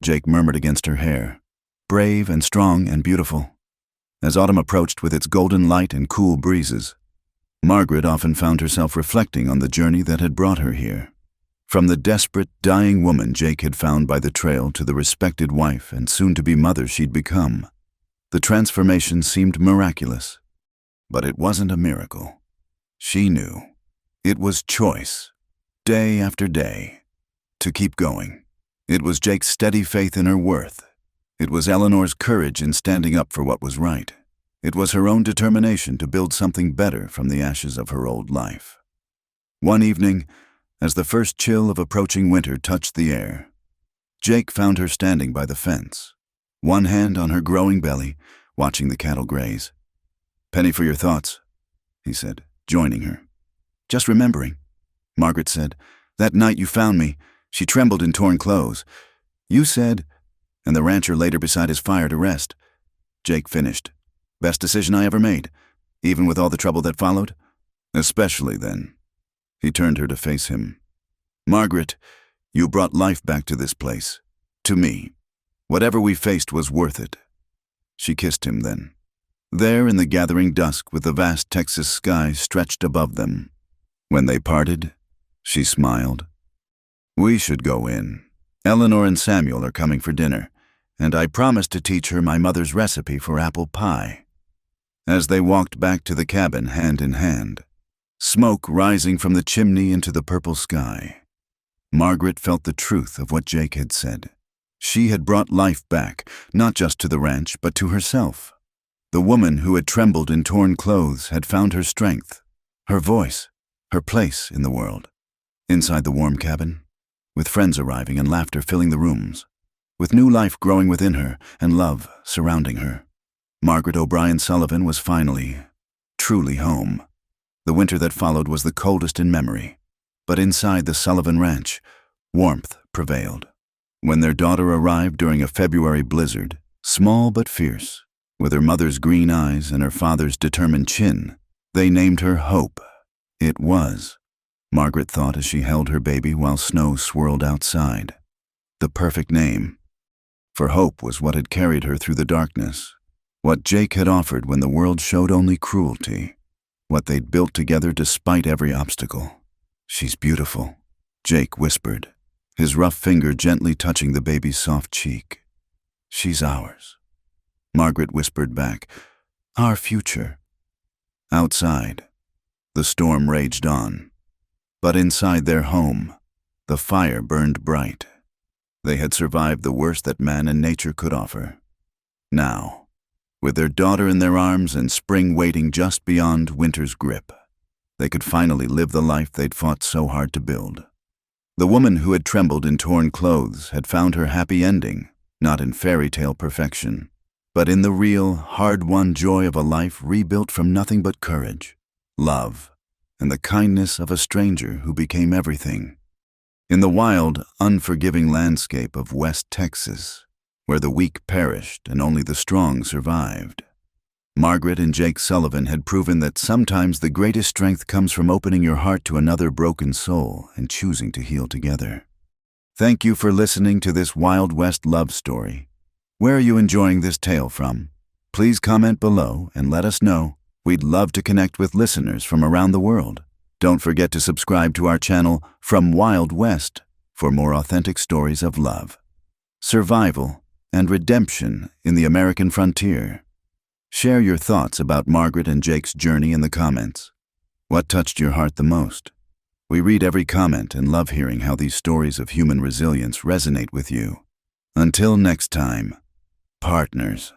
Jake murmured against her hair, "Brave and strong and beautiful." As autumn approached with its golden light and cool breezes, Margaret often found herself reflecting on the journey that had brought her here. From the desperate, dying woman Jake had found by the trail to the respected wife and soon-to-be mother she'd become, the transformation seemed miraculous. But it wasn't a miracle. She knew. It was choice, day after day, to keep going. It was Jake's steady faith in her worth. It was Eleanor's courage in standing up for what was right. It was her own determination to build something better from the ashes of her old life. One evening, as the first chill of approaching winter touched the air, Jake found her standing by the fence, one hand on her growing belly, watching the cattle graze. "Penny for your thoughts," he said, joining her. "Just remembering," Margaret said. "That night you found me, she trembled in torn clothes. You said," and the rancher laid her beside his fire to rest. Jake finished. "Best decision I ever made, even with all the trouble that followed?" "Especially then." He turned her to face him. "Margaret, you brought life back to this place. To me. Whatever we faced was worth it." She kissed him then. There in the gathering dusk with the vast Texas sky stretched above them. When they parted, she smiled. "We should go in. Eleanor and Samuel are coming for dinner, and I promised to teach her my mother's recipe for apple pie." As they walked back to the cabin hand in hand, smoke rising from the chimney into the purple sky, Margaret felt the truth of what Jake had said. She had brought life back, not just to the ranch, but to herself. The woman who had trembled in torn clothes had found her strength, her voice, her place in the world. Inside the warm cabin, with friends arriving and laughter filling the rooms, with new life growing within her and love surrounding her, Margaret O'Brien Sullivan was finally, truly home. The winter that followed was the coldest in memory, but inside the Sullivan Ranch, warmth prevailed. When their daughter arrived during a February blizzard, small but fierce, with her mother's green eyes and her father's determined chin, they named her Hope. It was, Margaret thought as she held her baby while snow swirled outside, the perfect name. For Hope was what had carried her through the darkness, what Jake had offered when the world showed only cruelty, what they'd built together despite every obstacle. "She's beautiful," Jake whispered, his rough finger gently touching the baby's soft cheek. "She's ours," Margaret whispered back, "our future." Outside, the storm raged on, but inside their home, the fire burned bright. They had survived the worst that man and nature could offer. Now, with their daughter in their arms and spring waiting just beyond winter's grip, they could finally live the life they'd fought so hard to build. The woman who had trembled in torn clothes had found her happy ending, not in fairy tale perfection, but in the real, hard-won joy of a life rebuilt from nothing but courage, love, and the kindness of a stranger who became everything. In the wild, unforgiving landscape of West Texas, where the weak perished and only the strong survived, Margaret and Jake Sullivan had proven that sometimes the greatest strength comes from opening your heart to another broken soul and choosing to heal together. Thank you for listening to this Wild West love story. Where are you enjoying this tale from? Please comment below and let us know. We'd love to connect with listeners from around the world. Don't forget to subscribe to our channel From Wild West for more authentic stories of love, survival, and redemption in the American frontier. Share your thoughts about Margaret and Jake's journey in the comments. What touched your heart the most? We read every comment and love hearing how these stories of human resilience resonate with you. Until next time, partners.